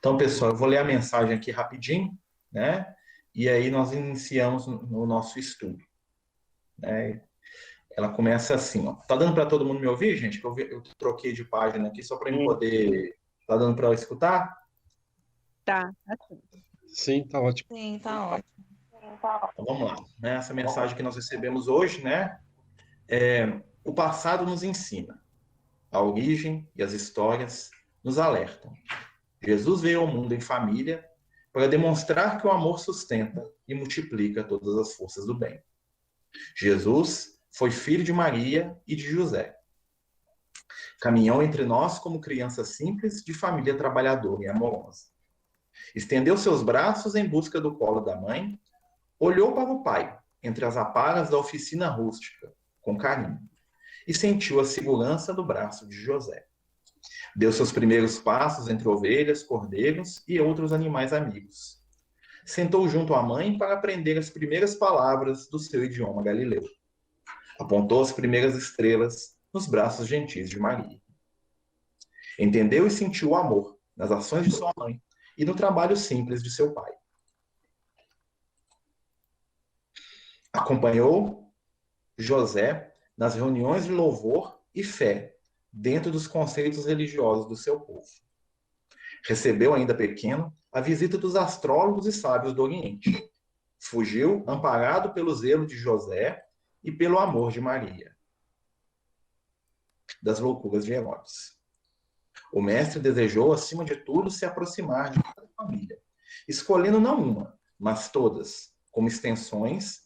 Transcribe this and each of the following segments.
Então, pessoal, eu vou ler a mensagem aqui rapidinho, né? E aí nós iniciamos o nosso estudo, né? Ela começa assim, ó. Tá dando para todo mundo me ouvir, gente? Que eu troquei de página aqui só para eu poder. Tá dando para eu escutar? Tá, assim. Sim, tá ótimo. Sim, tá ótimo. Então vamos lá. Né? Essa mensagem que nós recebemos hoje, né? O passado nos ensina. A origem e as histórias nos alertam. Jesus veio ao mundo em família para demonstrar que o amor sustenta e multiplica todas as forças do bem. Jesus foi filho de Maria e de José. Caminhou entre nós como criança simples de família trabalhadora e amorosa. Estendeu seus braços em busca do colo da mãe, olhou para o pai, entre as aparas da oficina rústica, com carinho, e sentiu a segurança do braço de José. Deu seus primeiros passos entre ovelhas, cordeiros e outros animais amigos. Sentou junto à mãe para aprender as primeiras palavras do seu idioma galileu. Apontou as primeiras estrelas nos braços gentis de Maria. Entendeu e sentiu o amor nas ações de sua mãe e no trabalho simples de seu pai. Acompanhou José nas reuniões de louvor e fé dentro dos conceitos religiosos do seu povo. Recebeu, ainda pequeno, a visita dos astrólogos e sábios do Oriente. Fugiu, amparado pelo zelo de José e pelo amor de Maria, das loucuras de Herodes. O mestre desejou, acima de tudo, se aproximar de cada família, escolhendo não uma, mas todas, como extensões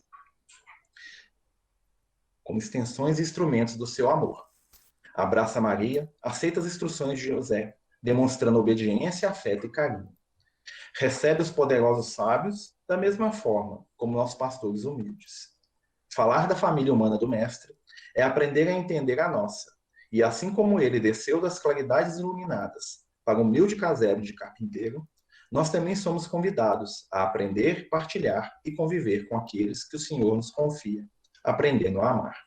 e instrumentos do seu amor. Abraça Maria, aceita as instruções de José, demonstrando obediência, afeto e carinho. Recebe os poderosos sábios da mesma forma como nossos pastores humildes. Falar da família humana do Mestre é aprender a entender a nossa, e assim como ele desceu das claridades iluminadas para o humilde casebre de carpinteiro, nós também somos convidados a aprender, partilhar e conviver com aqueles que o Senhor nos confia, aprendendo a amar.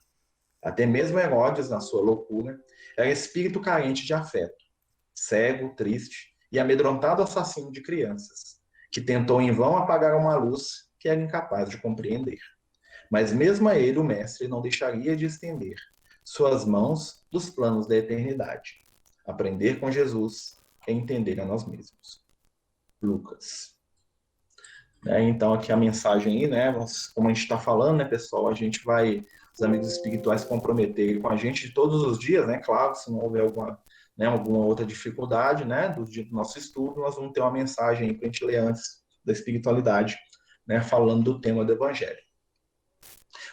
Até mesmo Herodes, na sua loucura, era espírito carente de afeto, cego, triste e amedrontado assassino de crianças, que tentou em vão apagar uma luz que era incapaz de compreender. Mas mesmo a ele, o Mestre não deixaria de estender suas mãos dos planos da eternidade. Aprender com Jesus é entender a nós mesmos. Lucas. Então, aqui a mensagem aí, né? Como a gente está falando, né, pessoal? A gente vai, os amigos espirituais, se comprometerem com a gente todos os dias, né? Claro, se não houver alguma outra dificuldade, né? Do nosso estudo, nós vamos ter uma mensagem aí para a gente ler antes da espiritualidade, né? Falando do tema do Evangelho.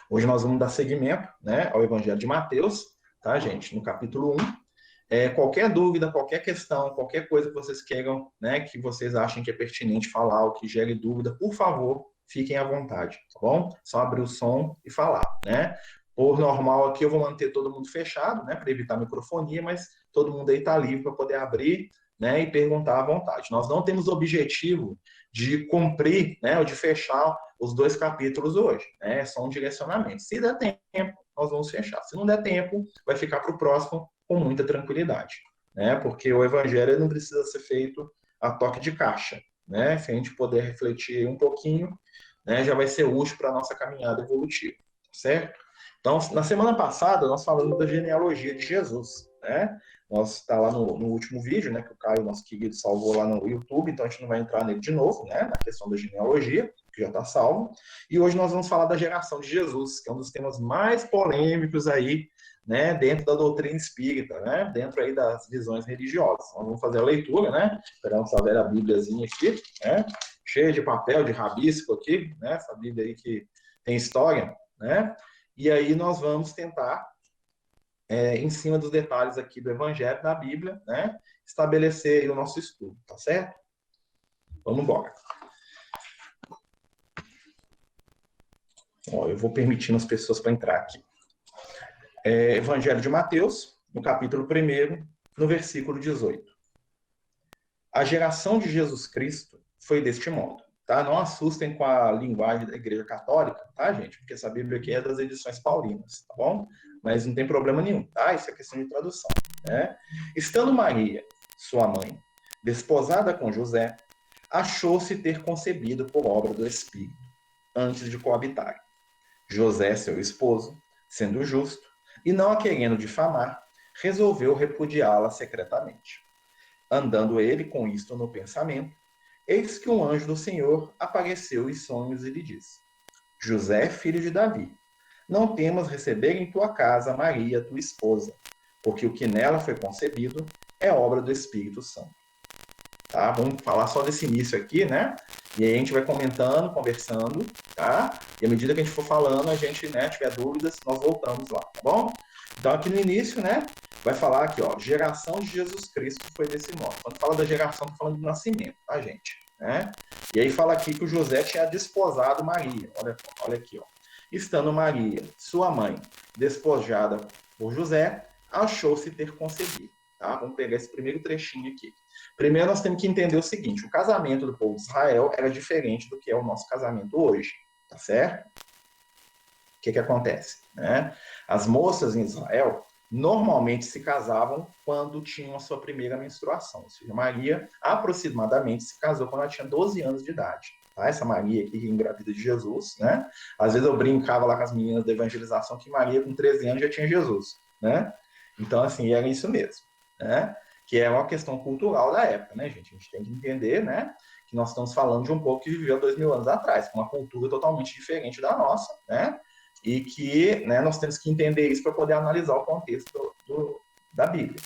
Hoje nós vamos dar seguimento, né, ao Evangelho de Mateus, tá, gente? No capítulo 1. Qualquer dúvida, qualquer questão, qualquer coisa que vocês queiram, né, que vocês achem que é pertinente falar ou que gere dúvida, por favor, fiquem à vontade, tá bom? Só abrir o som e falar, né? Por normal aqui eu vou manter todo mundo fechado, né, para evitar microfonia, mas todo mundo aí está livre para poder abrir, né, e perguntar à vontade. Nós não temos objetivo de cumprir, né, ou de fechar os 2 capítulos hoje, né? É só um direcionamento. Se der tempo, nós vamos fechar. Se não der tempo, vai ficar para o próximo com muita tranquilidade, né? Porque o Evangelho não precisa ser feito a toque de caixa, né? Se a gente puder refletir um pouquinho, né, já vai ser útil para a nossa caminhada evolutiva, certo? Então, na semana passada, nós falamos da genealogia de Jesus, né? Nós está lá no último vídeo, né, que o Caio, nosso querido, salvou lá no YouTube, então a gente não vai entrar nele de novo, né, na questão da genealogia, que já está salvo. E hoje nós vamos falar da geração de Jesus, que é um dos temas mais polêmicos aí, né, dentro da doutrina espírita, né, dentro aí das visões religiosas. Nós vamos fazer a leitura, né, esperamos saber a Bíbliazinha aqui, né, cheia de papel, de rabisco aqui, né, essa Bíblia aí que tem história, né, e aí nós vamos tentar, em cima dos detalhes aqui do Evangelho, da Bíblia, né, estabelecer aí o nosso estudo, tá certo? Vamos embora. Ó, eu vou permitindo as pessoas para entrar aqui. Evangelho de Mateus, no capítulo 1, no versículo 18. A geração de Jesus Cristo foi deste modo, tá? Não assustem com a linguagem da Igreja Católica, tá, gente? Porque essa Bíblia aqui é das edições paulinas, tá bom? Mas não tem problema nenhum, tá? Isso é questão de tradução, né? Estando Maria, sua mãe, desposada com José, achou-se ter concebido por obra do Espírito, antes de coabitarem. José, seu esposo, sendo justo, e não a querendo difamar, resolveu repudiá-la secretamente. Andando ele com isto no pensamento, eis que um anjo do Senhor apareceu em sonhos e lhe disse: José, filho de Davi, não temas receber em tua casa Maria, tua esposa, porque o que nela foi concebido é obra do Espírito Santo. Tá? Vamos falar só desse início aqui, né? E aí a gente vai comentando, conversando, tá? E à medida que a gente for falando, a gente, né, tiver dúvidas, nós voltamos lá, tá bom? Então aqui no início, né, vai falar aqui, ó, geração de Jesus Cristo foi desse modo. Quando fala da geração, tô falando do nascimento, tá, gente? Né? E aí fala aqui que o José tinha desposado Maria. Olha aqui, ó. Estando Maria, sua mãe, despojada por José, achou-se ter concebido. Tá? Vamos pegar esse primeiro trechinho aqui. Primeiro, nós temos que entender o seguinte: o casamento do povo de Israel era diferente do que é o nosso casamento hoje, tá certo? O que acontece? Né? As moças em Israel normalmente se casavam quando tinham a sua primeira menstruação. Ou seja, Maria aproximadamente se casou quando ela tinha 12 anos de idade. Tá? Essa Maria aqui que engravida de Jesus, né? Às vezes eu brincava lá com as meninas da evangelização que Maria com 13 anos já tinha Jesus, né? Então, assim, era isso mesmo, né? Que é uma questão cultural da época, né, gente? A gente tem que entender, né, que nós estamos falando de um povo que viveu 2000 anos atrás, com uma cultura totalmente diferente da nossa, né? E que, né, nós temos que entender isso para poder analisar o contexto da Bíblia.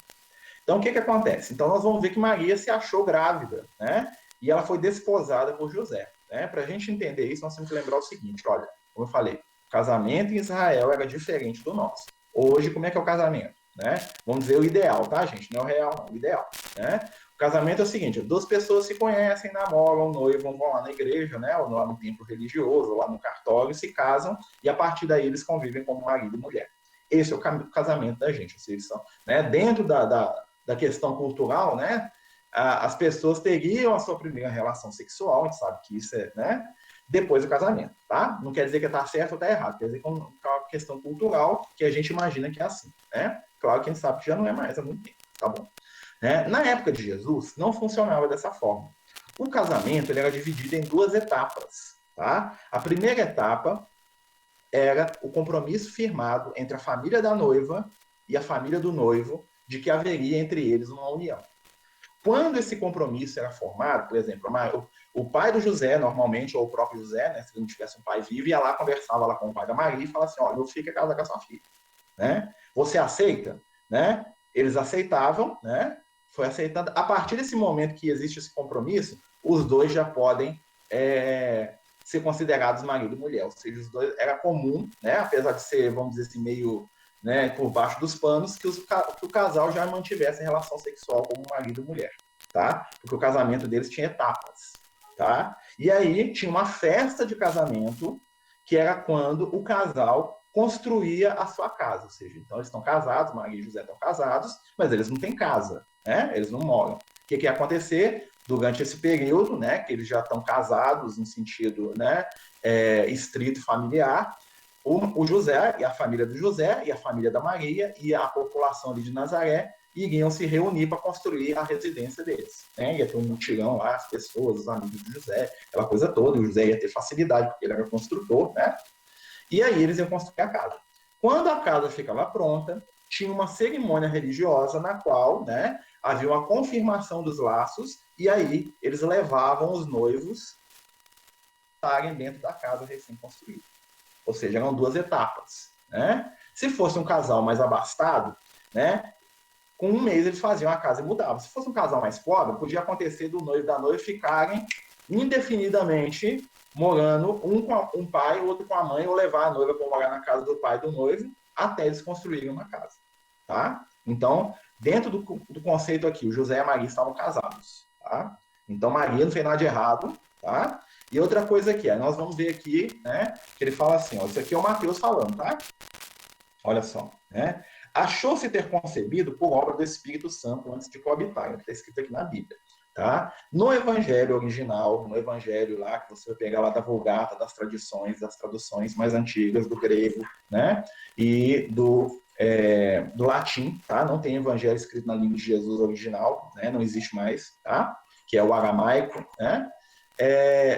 Então, o que acontece? Então, nós vamos ver que Maria se achou grávida, né? E ela foi desposada por José. Né? Para a gente entender isso, nós temos que lembrar o seguinte: olha, como eu falei, o casamento em Israel era diferente do nosso. Hoje, como é que é o casamento? Né? Vamos dizer o ideal, tá, gente? Não é o real, não, o ideal. Né? O casamento é o seguinte: duas pessoas se conhecem, namoram, noivam, vão lá na igreja, né? Ou lá no templo religioso, ou lá no cartório, se casam, e a partir daí eles convivem como marido e mulher. Esse é o casamento da gente. Ou seja, são, né? Dentro da questão cultural, né? As pessoas teriam a sua primeira relação sexual, a gente sabe que isso é, né? Depois do casamento, tá? Não quer dizer que está certo ou está errado, quer dizer que é uma questão cultural que a gente imagina que é assim, né? Claro que a gente sabe que já não é mais há muito tempo, tá bom? Né? Na época de Jesus, não funcionava dessa forma. O casamento ele era dividido em duas etapas, tá? A primeira etapa era o compromisso firmado entre a família da noiva e a família do noivo de que haveria entre eles uma união. Quando esse compromisso era formado, por exemplo, o pai do José, normalmente, ou o próprio José, né, se ele não tivesse um pai vivo, ia lá, conversava lá com o pai da Maria e falava assim: olha, meu filho quer casar com a sua filha. Né? Você aceita? Né? Eles aceitavam, né? Foi aceitado. A partir desse momento que existe esse compromisso, os dois já podem ser considerados marido e mulher. Ou seja, os dois era comum, né? Apesar de ser, vamos dizer assim, meio, né, por baixo dos panos, que o casal já mantivesse relação sexual como marido e mulher, tá? Porque o casamento deles tinha etapas, tá? E aí tinha uma festa de casamento, que era quando o casal construía a sua casa, ou seja, então eles estão casados, Maria e José estão casados, mas eles não têm casa, né? Eles não moram. O que ia acontecer durante esse período, né? Que eles já estão casados no sentido, né, estrito familiar. O José e a família do José e a família da Maria e a população ali de Nazaré iriam se reunir para construir a residência deles. Né? Ia ter um mutirão lá, as pessoas, os amigos do José, aquela coisa toda. E o José ia ter facilidade, porque ele era construtor, né? E aí eles iam construir a casa. Quando a casa ficava pronta, tinha uma cerimônia religiosa na qual, né, havia uma confirmação dos laços, e aí eles levavam os noivos a estarem dentro da casa recém-construída. Ou seja, eram duas etapas. Né? Se fosse um casal mais abastado, né, com um mês eles faziam a casa e mudavam. Se fosse um casal mais pobre, podia acontecer do noivo e da noiva ficarem indefinidamente morando, um com um pai, o outro com a mãe, ou levar a noiva para morar na casa do pai do noivo, até eles construírem uma casa. Tá? Então, dentro do conceito aqui, o José e a Maria estavam casados. Tá? Então, Maria não fez nada de errado. Tá? E outra coisa aqui, nós vamos ver aqui, né, que ele fala assim, ó, isso aqui é o Mateus falando, tá? Olha só, né? Achou-se ter concebido por obra do Espírito Santo antes de coabitar, que está escrito aqui na Bíblia, tá? No Evangelho original, no Evangelho lá, que você vai pegar lá da Vulgata, das tradições, das traduções mais antigas do grego, né? E do do latim, tá? Não tem evangelho escrito na língua de Jesus original, né? Não existe mais, tá? Que é o aramaico, né?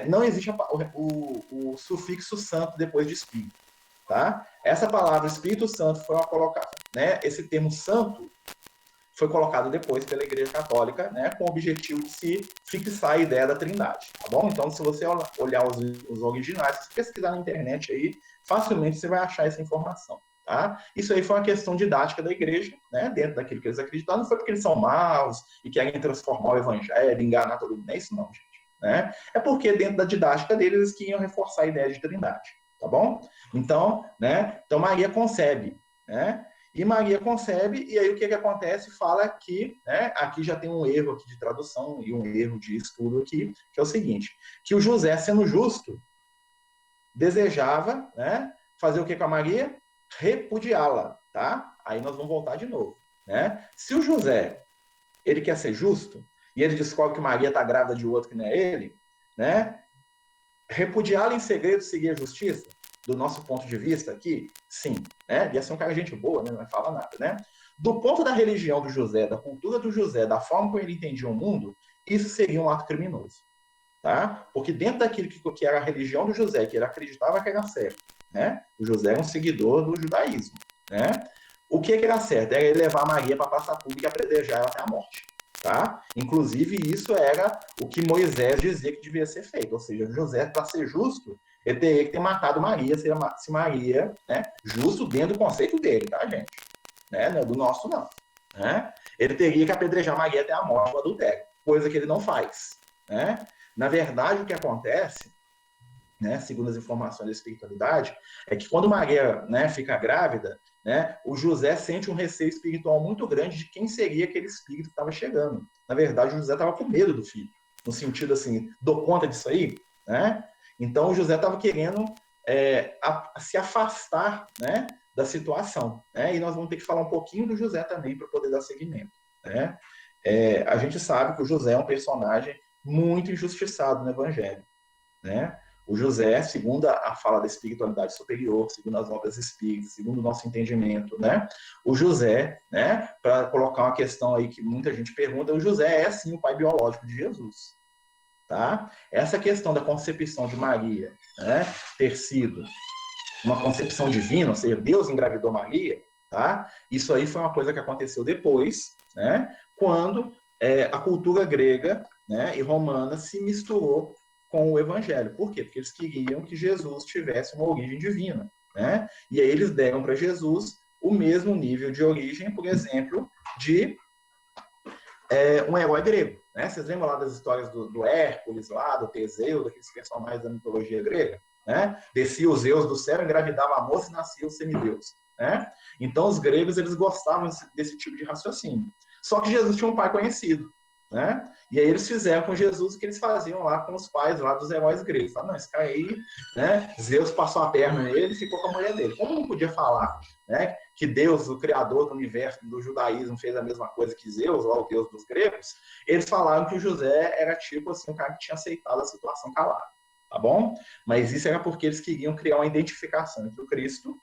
Não existe o sufixo santo depois de espírito, tá? Essa palavra Espírito Santo foi colocada, né? Esse termo santo foi colocado depois pela Igreja Católica, né, com o objetivo de se fixar a ideia da Trindade, tá bom? Então, se você olhar os originais, se pesquisar na internet aí, facilmente você vai achar essa informação, tá? Isso aí foi uma questão didática da Igreja, né, dentro daquilo que eles acreditaram, não foi porque eles são maus e querem transformar o Evangelho, enganar todo mundo, não é isso não, gente, né? É porque dentro da didática deles eles queriam reforçar a ideia de Trindade, tá bom? Então, né, então Maria concebe, né? E Maria concebe, e aí o que acontece? Fala que, né, aqui já tem um erro aqui de tradução e um erro de estudo aqui, que é o seguinte, que o José, sendo justo, desejava, né, fazer o que com a Maria? Repudiá-la, tá? Aí nós vamos voltar de novo, né? Se o José, ele quer ser justo, e ele descobre que Maria está grávida de outro que não é ele, né? Repudiá-la em segredo seria justiça? Do nosso ponto de vista aqui, sim. Né? Ia ser um cara de gente boa, né? Não vai falar nada. Né? Do ponto da religião do José, da cultura do José, da forma como ele entendia o mundo, isso seria um ato criminoso. Tá? Porque dentro daquilo que era a religião do José, que ele acreditava que era certo, né? O José era um seguidor do judaísmo. Né? O que era certo? Era ele levar Maria para a praça pública e apedrejar ela até a morte. Tá? Inclusive, isso era o que Moisés dizia que devia ser feito. Ou seja, José, para ser justo, ele teria que ter matado Maria, se Maria, né, justo dentro do conceito dele, tá, gente? Né? Não é do nosso, não. Né? Ele teria que apedrejar Maria até a morte do adultério, coisa que ele não faz. Né? Na verdade, o que acontece, né, segundo as informações da espiritualidade, é que quando Maria, né, fica grávida, né, o José sente um receio espiritual muito grande de quem seria aquele espírito que estava chegando. Na verdade, o José estava com medo do filho, no sentido assim, dou conta disso aí? Né? Então, o José estava querendo se afastar, né, da situação. Né? E nós vamos ter que falar um pouquinho do José também para poder dar seguimento. Né? A gente sabe que o José é um personagem muito injustiçado no Evangelho. Né? O José, segundo a fala da espiritualidade superior, segundo as obras espíritas, segundo o nosso entendimento, né? O José, né, para colocar uma questão aí que muita gente pergunta, o José é sim o pai biológico de Jesus. Tá? Essa questão da concepção de Maria, né, ter sido uma concepção divina, ou seja, Deus engravidou Maria, tá? Isso aí foi uma coisa que aconteceu depois, né, quando a cultura grega, né, e romana se misturou com o evangelho. Por quê? Porque eles queriam que Jesus tivesse uma origem divina, né? E aí eles deram para Jesus o mesmo nível de origem, por exemplo, de um herói grego. Né? Vocês lembram lá das histórias do Hércules, lá, do Teseu, daqueles personagens da mitologia grega? Né? Descia os Zeus do céu, engravidava a moça e nascia o semideus. Né? Então, os gregos eles gostavam desse tipo de raciocínio. Só que Jesus tinha um pai conhecido. Né? E aí eles fizeram com Jesus o que eles faziam lá com os pais lá dos heróis gregos. Falaram, não, esse cara aí, né? Zeus passou a perna nele e ficou com a mulher dele. Como não podia falar, né, que Deus, o criador do universo, do judaísmo, fez a mesma coisa que Zeus, lá, o Deus dos gregos, eles falaram que o José era tipo assim, um cara que tinha aceitado a situação calada. Tá bom? Mas isso era porque eles queriam criar uma identificação entre o Cristo,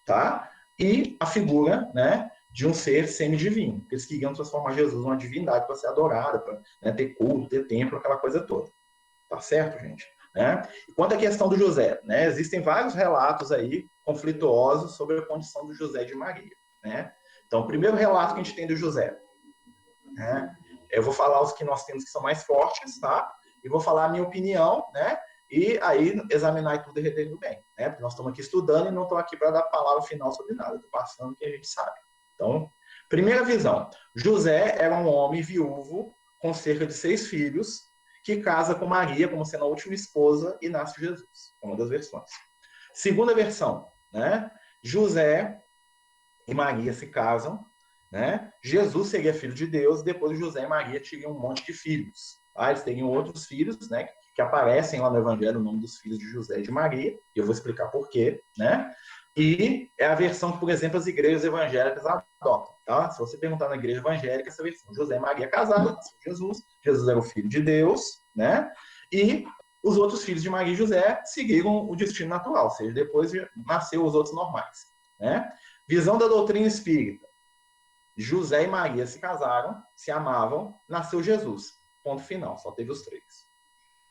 tá? E a figura, né, de um ser semidivino. Eles queriam transformar Jesus numa divindade para ser adorada, para, né, ter culto, ter templo, aquela coisa toda. Tá certo, gente? Né? E quanto à questão do José, né, existem vários relatos aí conflituosos sobre a condição do José e de Maria. Né? Então, o primeiro relato que a gente tem do José, né, eu vou falar os que nós temos que são mais fortes, tá? E vou falar a minha opinião, né? E aí examinar tudo e reter tudo bem, né? Porque nós estamos aqui estudando e não estou aqui para dar palavra final sobre nada, estou passando o que a gente sabe. Então, primeira visão, José era um homem viúvo com cerca de 6 filhos, que casa com Maria como sendo a última esposa e nasce Jesus. É uma das versões. Segunda versão, né? José e Maria se casam, né? Jesus seria filho de Deus, depois José e Maria teriam um monte de filhos. Tá? Eles teriam outros filhos, né? Que aparecem lá no Evangelho o nome dos filhos de José e de Maria, e eu vou explicar por quê, né? E é a versão que, por exemplo, as igrejas evangélicas adotam. Tá? Se você perguntar na igreja evangélica, essa versão, José e Maria casaram, Jesus era o filho de Deus, né? E os outros filhos de Maria e José seguiram o destino natural, ou seja, depois nasceu os outros normais, né? Visão da doutrina espírita. José e Maria se casaram, se amavam, nasceu Jesus. Ponto final, só teve os três.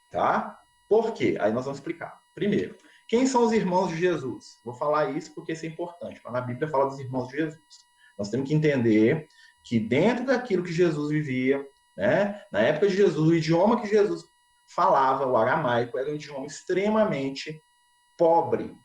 Tá? Por quê? Aí nós vamos explicar. Primeiro, quem são os irmãos de Jesus? Vou falar isso porque isso é importante. Quando a Bíblia fala dos irmãos de Jesus, nós temos que entender que dentro daquilo que Jesus vivia, né, na época de Jesus, o idioma que Jesus falava, o aramaico, era um idioma extremamente pobre.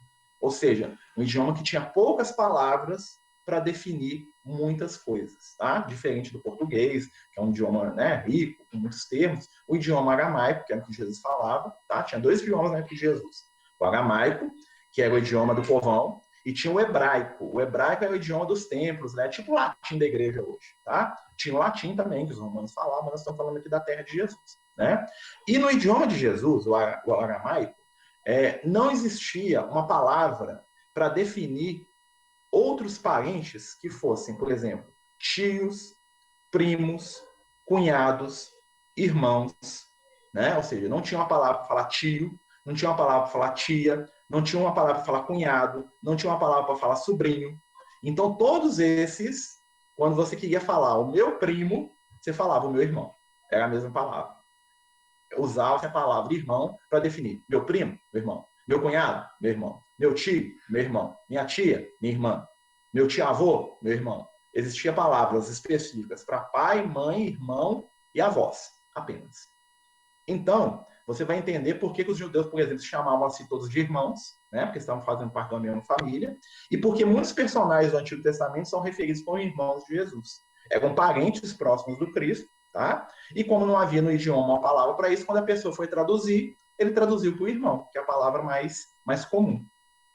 Ou seja, um idioma que tinha poucas palavras para definir muitas coisas, tá? Diferente do português, que é um idioma, né, rico, com muitos termos, o idioma aramaico, que era o que Jesus falava, tá? Tinha dois idiomas na época de Jesus. O aramaico, que era o idioma do povão, e tinha o hebraico. O hebraico era o idioma dos templos, né? Tipo o latim da igreja hoje, tá? Tinha o latim também, que os romanos falavam, mas nós estamos falando aqui da terra de Jesus, né? E no idioma de Jesus, o aramaico, não existia uma palavra para definir outros parentes que fossem, por exemplo, tios, primos, cunhados, irmãos, né? Ou seja, não tinha uma palavra para falar tio, não tinha uma palavra para falar tia, não tinha uma palavra para falar cunhado, não tinha uma palavra para falar sobrinho. Então, todos esses, quando você queria falar o meu primo, você falava o meu irmão. Era a mesma palavra. Usava a palavra irmão para definir meu primo, meu irmão. Meu cunhado, meu irmão. Meu tio, meu irmão. Minha tia, minha irmã. Meu tio-avô, meu irmão. Existiam palavras específicas para pai, mãe, irmão e avós, apenas. Então, você vai entender por que os judeus, por exemplo, chamavam assim todos de irmãos, né? Porque estavam fazendo parte da mesma família, e porque muitos personagens do Antigo Testamento são referidos como irmãos de Jesus. Eram parentes próximos do Cristo, tá? E como não havia no idioma uma palavra para isso, quando a pessoa foi traduzir, ele traduziu para o irmão, que é a palavra mais comum.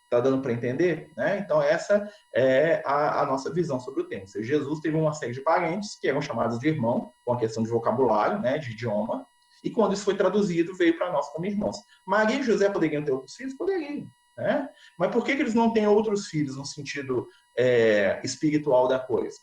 Está dando para entender? Né? Então, essa é a nossa visão sobre o tema. Ou seja, Jesus teve uma série de parentes que eram chamados de irmão, com a questão de vocabulário, né, de idioma, e quando isso foi traduzido, veio para nós como irmãos. Maria e José poderiam ter outros filhos? Poderiam. Né? Mas por que eles não têm outros filhos no sentido espiritual da coisa?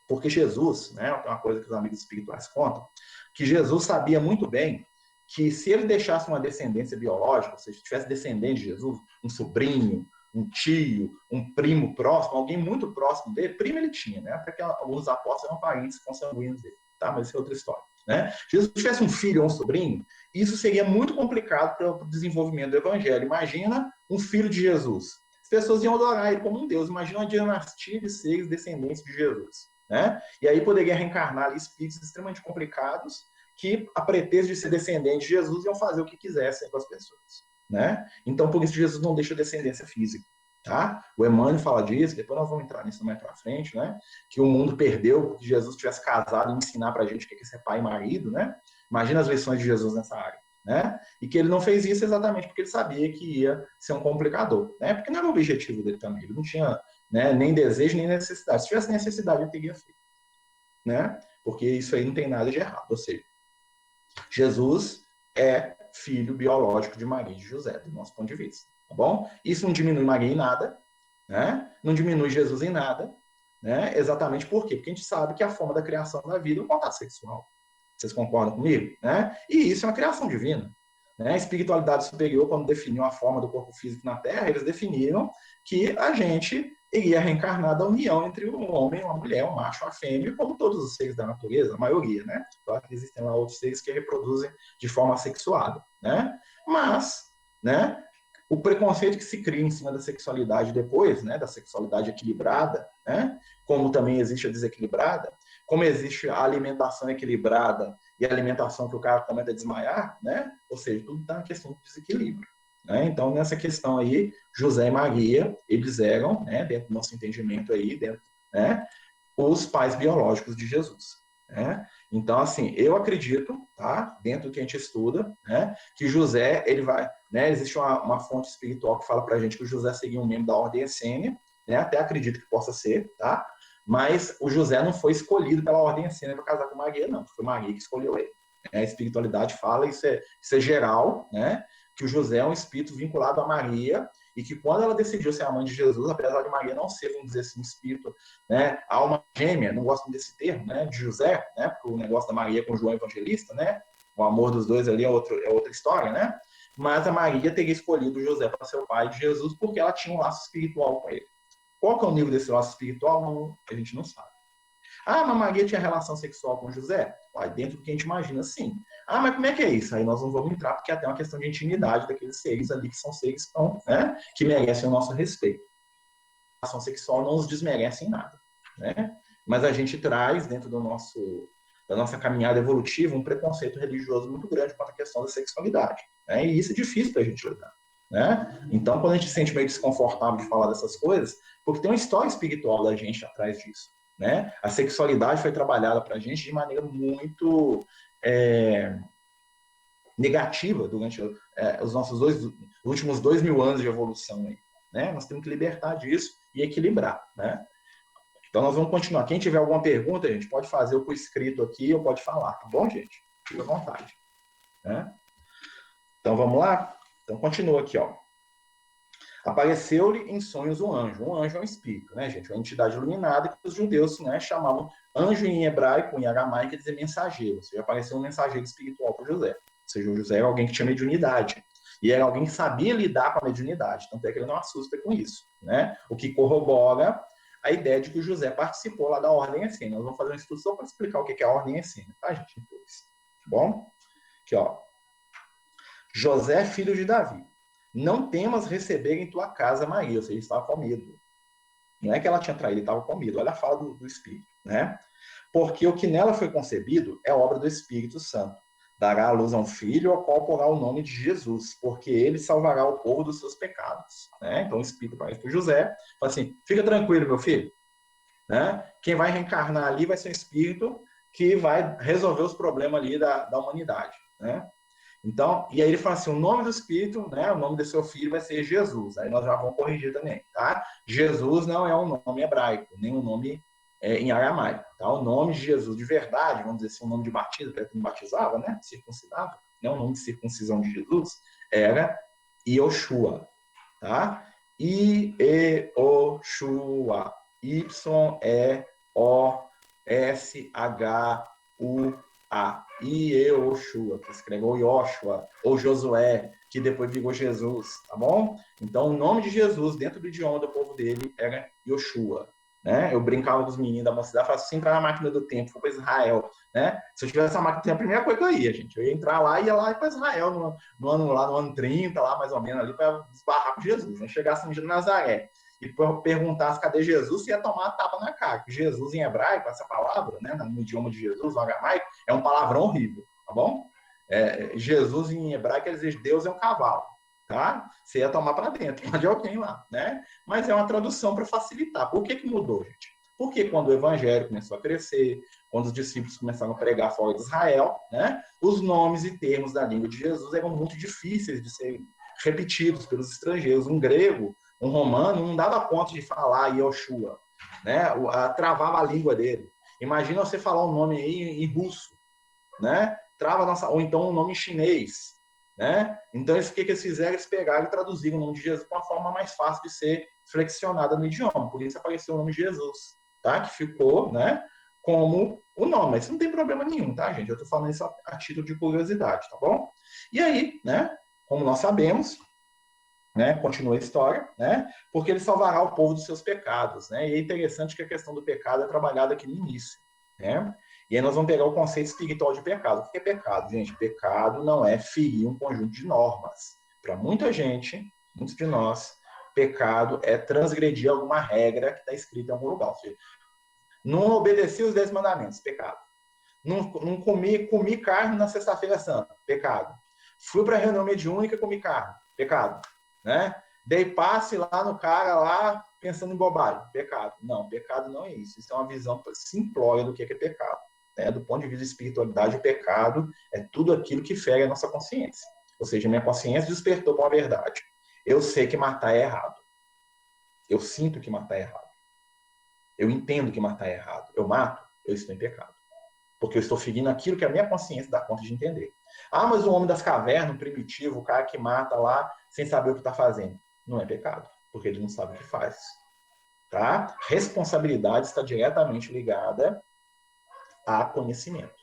Porque Jesus, né, tem uma coisa que os amigos espirituais contam, que Jesus sabia muito bem que se ele deixasse uma descendência biológica, ou seja, se tivesse descendente de Jesus, um sobrinho, um tio, um primo próximo, alguém muito próximo dele, primo ele tinha, né? Até que alguns apóstolos eram parentes consanguíneos dele, tá? Mas isso é outra história, né? Se Jesus tivesse um filho ou um sobrinho, isso seria muito complicado para o desenvolvimento do evangelho. Imagina um filho de Jesus. As pessoas iam adorar ele como um Deus. Imagina uma dinastia de seres descendentes de Jesus, né? E aí poderia reencarnar ali espíritos extremamente complicados que, a pretexto de ser descendente de Jesus, iam fazer o que quisessem com as pessoas, né? Então, por isso, Jesus não deixa descendência física, tá? O Emmanuel fala disso, depois nós vamos entrar nisso mais para frente, né? Que o mundo perdeu porque Jesus tivesse casado e ensinar para a gente o que é ser pai e marido, né? Imagina as lições de Jesus nessa área, né? E que ele não fez isso exatamente porque ele sabia que ia ser um complicador, né? Porque não era o objetivo dele também, ele não tinha, né, nem desejo, nem necessidade. Se tivesse necessidade, ele teria feito, né? Porque isso aí não tem nada de errado, ou seja, Jesus é filho biológico de Maria e de José, do nosso ponto de vista, tá bom? Isso não diminui Maria em nada, né? Não diminui Jesus em nada, né? Exatamente por quê? Porque a gente sabe que a forma da criação da vida é o contato sexual. Vocês concordam comigo? Né? E isso é uma criação divina. Né? A espiritualidade superior, quando definiu a forma do corpo físico na Terra, eles definiram que a gente iria reencarnar da união entre um homem, uma mulher, um macho, uma fêmea, como todos os seres da natureza, a maioria, né? Claro que existem lá outros seres que reproduzem de forma sexuada, né? Mas, né, o preconceito que se cria em cima da sexualidade depois, né, da sexualidade equilibrada, né, como também existe a desequilibrada, como existe a alimentação equilibrada e a alimentação que o cara começa a desmaiar, né? Ou seja, tudo está na questão do desequilíbrio. Né? Então, nessa questão aí, José e Maria, eles eram, né, dentro do nosso entendimento aí, dentro, né, os pais biológicos de Jesus. Né? Então, assim, eu acredito, tá, dentro do que a gente estuda, né, que José, ele vai, né, existe uma fonte espiritual que fala pra gente que o José seria um membro da ordem essênia, né, até acredito que possa ser, tá, mas o José não foi escolhido pela ordem essênia para casar com Maria, não, foi Maria que escolheu ele. A espiritualidade fala, isso é geral, né, que o José é um espírito vinculado a Maria e que quando ela decidiu ser a mãe de Jesus, apesar de Maria não ser, vamos dizer assim, um espírito, né, alma gêmea, não gosto desse termo, né, de José, né, porque o negócio da Maria com João Evangelista, né, o amor dos dois ali é outra história, né, mas a Maria teria escolhido José para ser o pai de Jesus porque ela tinha um laço espiritual com ele. Qual que é o nível desse laço espiritual? Não, a gente não sabe. Ah, mas Maria tinha relação sexual com José? Vai dentro do que a gente imagina, sim. Ah, mas como é que é isso? Aí nós não vamos entrar, porque é até uma questão de intimidade daqueles seres ali, que são seres né, que merecem o nosso respeito. A relação sexual não os desmerece em nada. Né? Mas a gente traz dentro da nossa caminhada evolutiva um preconceito religioso muito grande quanto à questão da sexualidade. Né? E isso é difícil para a gente lidar. Né? Então, quando a gente se sente meio desconfortável de falar dessas coisas, porque tem uma história espiritual da gente atrás disso. Né? A sexualidade foi trabalhada para a gente de maneira muito negativa durante os nossos últimos 2.000 anos de evolução. Aí, né? Nós temos que libertar disso e equilibrar. Né? Então, nós vamos continuar. Quem tiver alguma pergunta, gente, pode fazer o por escrito aqui ou pode falar, tá bom, gente? Fique à vontade. Né? Então, vamos lá? Então, continua aqui, ó. Apareceu-lhe em sonhos um anjo. Um anjo é um espírito, né, gente? Uma entidade iluminada que os judeus, né, chamavam anjo em hebraico, em aramaico, quer dizer mensageiro. Ou seja, apareceu um mensageiro espiritual para José. Ou seja, o José era alguém que tinha mediunidade. E era alguém que sabia lidar com a mediunidade. Tanto é que ele não assusta com isso, né? O que corrobora a ideia de que o José participou lá da ordem essênia. Nós vamos fazer um estudo só para explicar o que é a ordem essênia, tá, gente? Depois. Tá bom? Aqui, ó. José, filho de Davi. Não temas receber em tua casa Maria, ou seja, ele estava com medo. Não é que ela tinha traído, ele estava com medo. Olha a fala do Espírito, né? Porque o que nela foi concebido é obra do Espírito Santo. Dará à luz a um filho, ao qual porá o nome de Jesus, porque ele salvará o povo dos seus pecados. Né? Então o Espírito vai para José, fala assim, fica tranquilo, meu filho. Né? Quem vai reencarnar ali vai ser um Espírito que vai resolver os problemas ali da humanidade. Né? Então, e aí ele fala assim, o nome do Espírito, né, o nome do seu filho vai ser Jesus. Aí nós já vamos corrigir também, tá? Jesus não é um nome hebraico, nem um nome em aramaico, tá? O nome de Jesus de verdade, vamos dizer assim, um nome de batismo, para quem batizava, né, circuncidava, né, o nome de circuncisão de Jesus era Yoshua, tá? Ioshua, Y-E-O-S-H-U-A. Ioshua, que escreveu Yoshua, ou Josué, que depois virou Jesus, tá bom? Então, o nome de Jesus, dentro do idioma do povo dele, era Yoshua. Né? Eu brincava com os meninos da mocidade, falava assim, entrar na máquina do tempo, for para Israel. Né? Se eu tivesse a máquina do tempo, a primeira coisa que eu ia, gente. Eu ia entrar lá e ia lá para Israel, no ano 30, lá mais ou menos, ali, para esbarrar com Jesus. Né? Chegasse no dia de Nazaré e perguntasse cadê Jesus, ia tomar a tapa na cara. Jesus em hebraico, essa palavra, né, no idioma de Jesus, no aramaico, é um palavrão horrível, tá bom? Jesus em hebraico quer dizer Deus é um cavalo, tá? Você ia tomar para dentro, de alguém lá, né? Mas é uma tradução para facilitar. Por que mudou, gente? Porque quando o evangelho começou a crescer, quando os discípulos começaram a pregar fora de Israel, né, os nomes e termos da língua de Jesus eram muito difíceis de serem repetidos pelos estrangeiros. Um grego, um romano, não dava conta de falar Yoshua, né? Travava a língua dele. Imagina você falar um nome aí em russo, né? Trava a nossa, ou então um nome em chinês, né? Então, o que eles fizeram? Eles pegaram e traduziram o nome de Jesus para uma forma mais fácil de ser flexionada no idioma. Por isso apareceu o nome de Jesus, tá? Que ficou, né, como o nome. Mas isso não tem problema nenhum, tá, gente? Eu estou falando isso a título de curiosidade, tá bom? E aí, né, como nós sabemos, né, continua a história, né, porque ele salvará o povo dos seus pecados, né, e é interessante que a questão do pecado é trabalhada aqui no início, né, e aí nós vamos pegar o conceito espiritual de pecado. O que é pecado, gente? Pecado não é ferir um conjunto de normas. Para muita gente, muitos de nós, pecado é transgredir alguma regra que está escrita em algum lugar. Ou seja, não obedecer os 10 mandamentos, pecado. Não comi carne na sexta-feira santa, pecado. Fui para a reunião mediúnica e comi carne, pecado. Né? Dei passe lá no cara, lá pensando em bobagem, pecado. Não, pecado não é isso. Isso é uma visão simplória do que é pecado. Né? Do ponto de vista de espiritualidade, o pecado é tudo aquilo que fere a nossa consciência. Ou seja, minha consciência despertou para a verdade. Eu sei que matar é errado. Eu sinto que matar é errado. Eu entendo que matar é errado. Eu mato, eu estou em pecado. Porque eu estou seguindo aquilo que a minha consciência dá conta de entender. Ah, mas o homem das cavernas, o primitivo, o cara que mata lá sem saber o que está fazendo. Não é pecado, porque ele não sabe o que faz. Tá? Responsabilidade está diretamente ligada a conhecimento.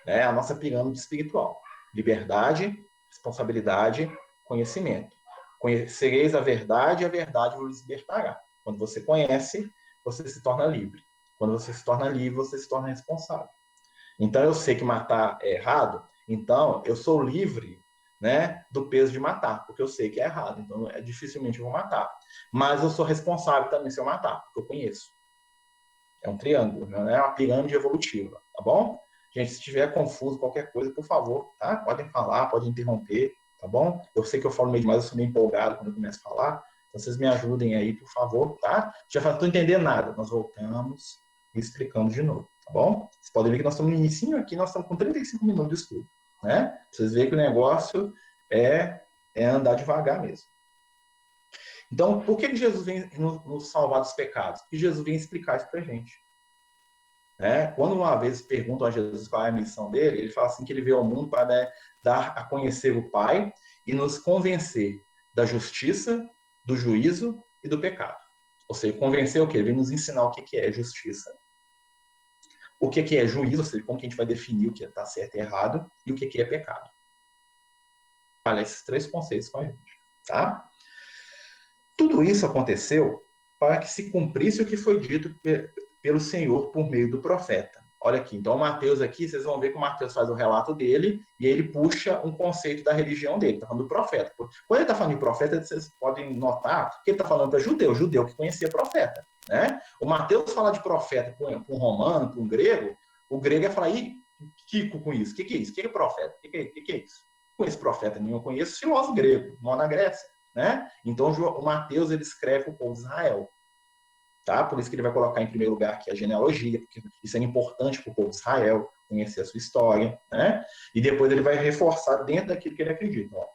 Né? A nossa pirâmide espiritual. Liberdade, responsabilidade, conhecimento. Conhecereis a verdade e a verdade vos libertará. Quando você conhece, você se torna livre. Quando você se torna livre, você se torna responsável. Então, eu sei que matar é errado, então eu sou livre, né, do peso de matar, porque eu sei que é errado. Então, dificilmente eu vou matar. Mas eu sou responsável também se eu matar, porque eu conheço. É um triângulo, não é uma pirâmide evolutiva, tá bom? Gente, se estiver confuso, qualquer coisa, por favor, tá? Podem falar, podem interromper, tá bom? Eu sei que eu falo meio demais, eu sou meio empolgado quando eu começo a falar, então vocês me ajudem aí, por favor, tá? Já não estou entendendo nada, nós voltamos e explicamos de novo, tá bom? Vocês podem ver que nós estamos no início aqui, nós estamos com 35 minutos de estudo, né? Vocês veem que o negócio é andar devagar mesmo. Então, por que Jesus vem nos salvar dos pecados? Porque Jesus vem explicar isso para a gente. Quando uma vez perguntam a Jesus qual é a missão dele, ele fala assim que ele veio ao mundo para, né, dar a conhecer o Pai e nos convencer da justiça, do juízo e do pecado. Ou seja, convencer o quê? Ele vem nos ensinar o que é justiça, o que é juízo, ou seja, como que a gente vai definir o que está certo e errado, e o que é pecado. Olha, esses 3 conceitos com a gente, tá? Tudo isso aconteceu para que se cumprisse o que foi dito pelo Senhor por meio do profeta. Olha aqui, então o Mateus aqui, vocês vão ver que o Mateus faz o relato dele e ele puxa um conceito da religião dele, está falando do profeta. Quando ele está falando de profeta, vocês podem notar que ele está falando para judeu que conhecia profeta. Né? O Mateus fala de profeta para um romano, para um grego, o grego ia falar, ih, Kiko com isso, o que é isso? O que é profeta? O que é isso? Não conheço profeta nenhum, eu conheço filósofo grego, mora na Grécia. Né? Então o Mateus ele escreve para o povo de Israel. Tá? Por isso que ele vai colocar em primeiro lugar aqui a genealogia, porque isso é importante para o povo de Israel, conhecer a sua história, né? E depois ele vai reforçar dentro daquilo que ele acredita. Ó.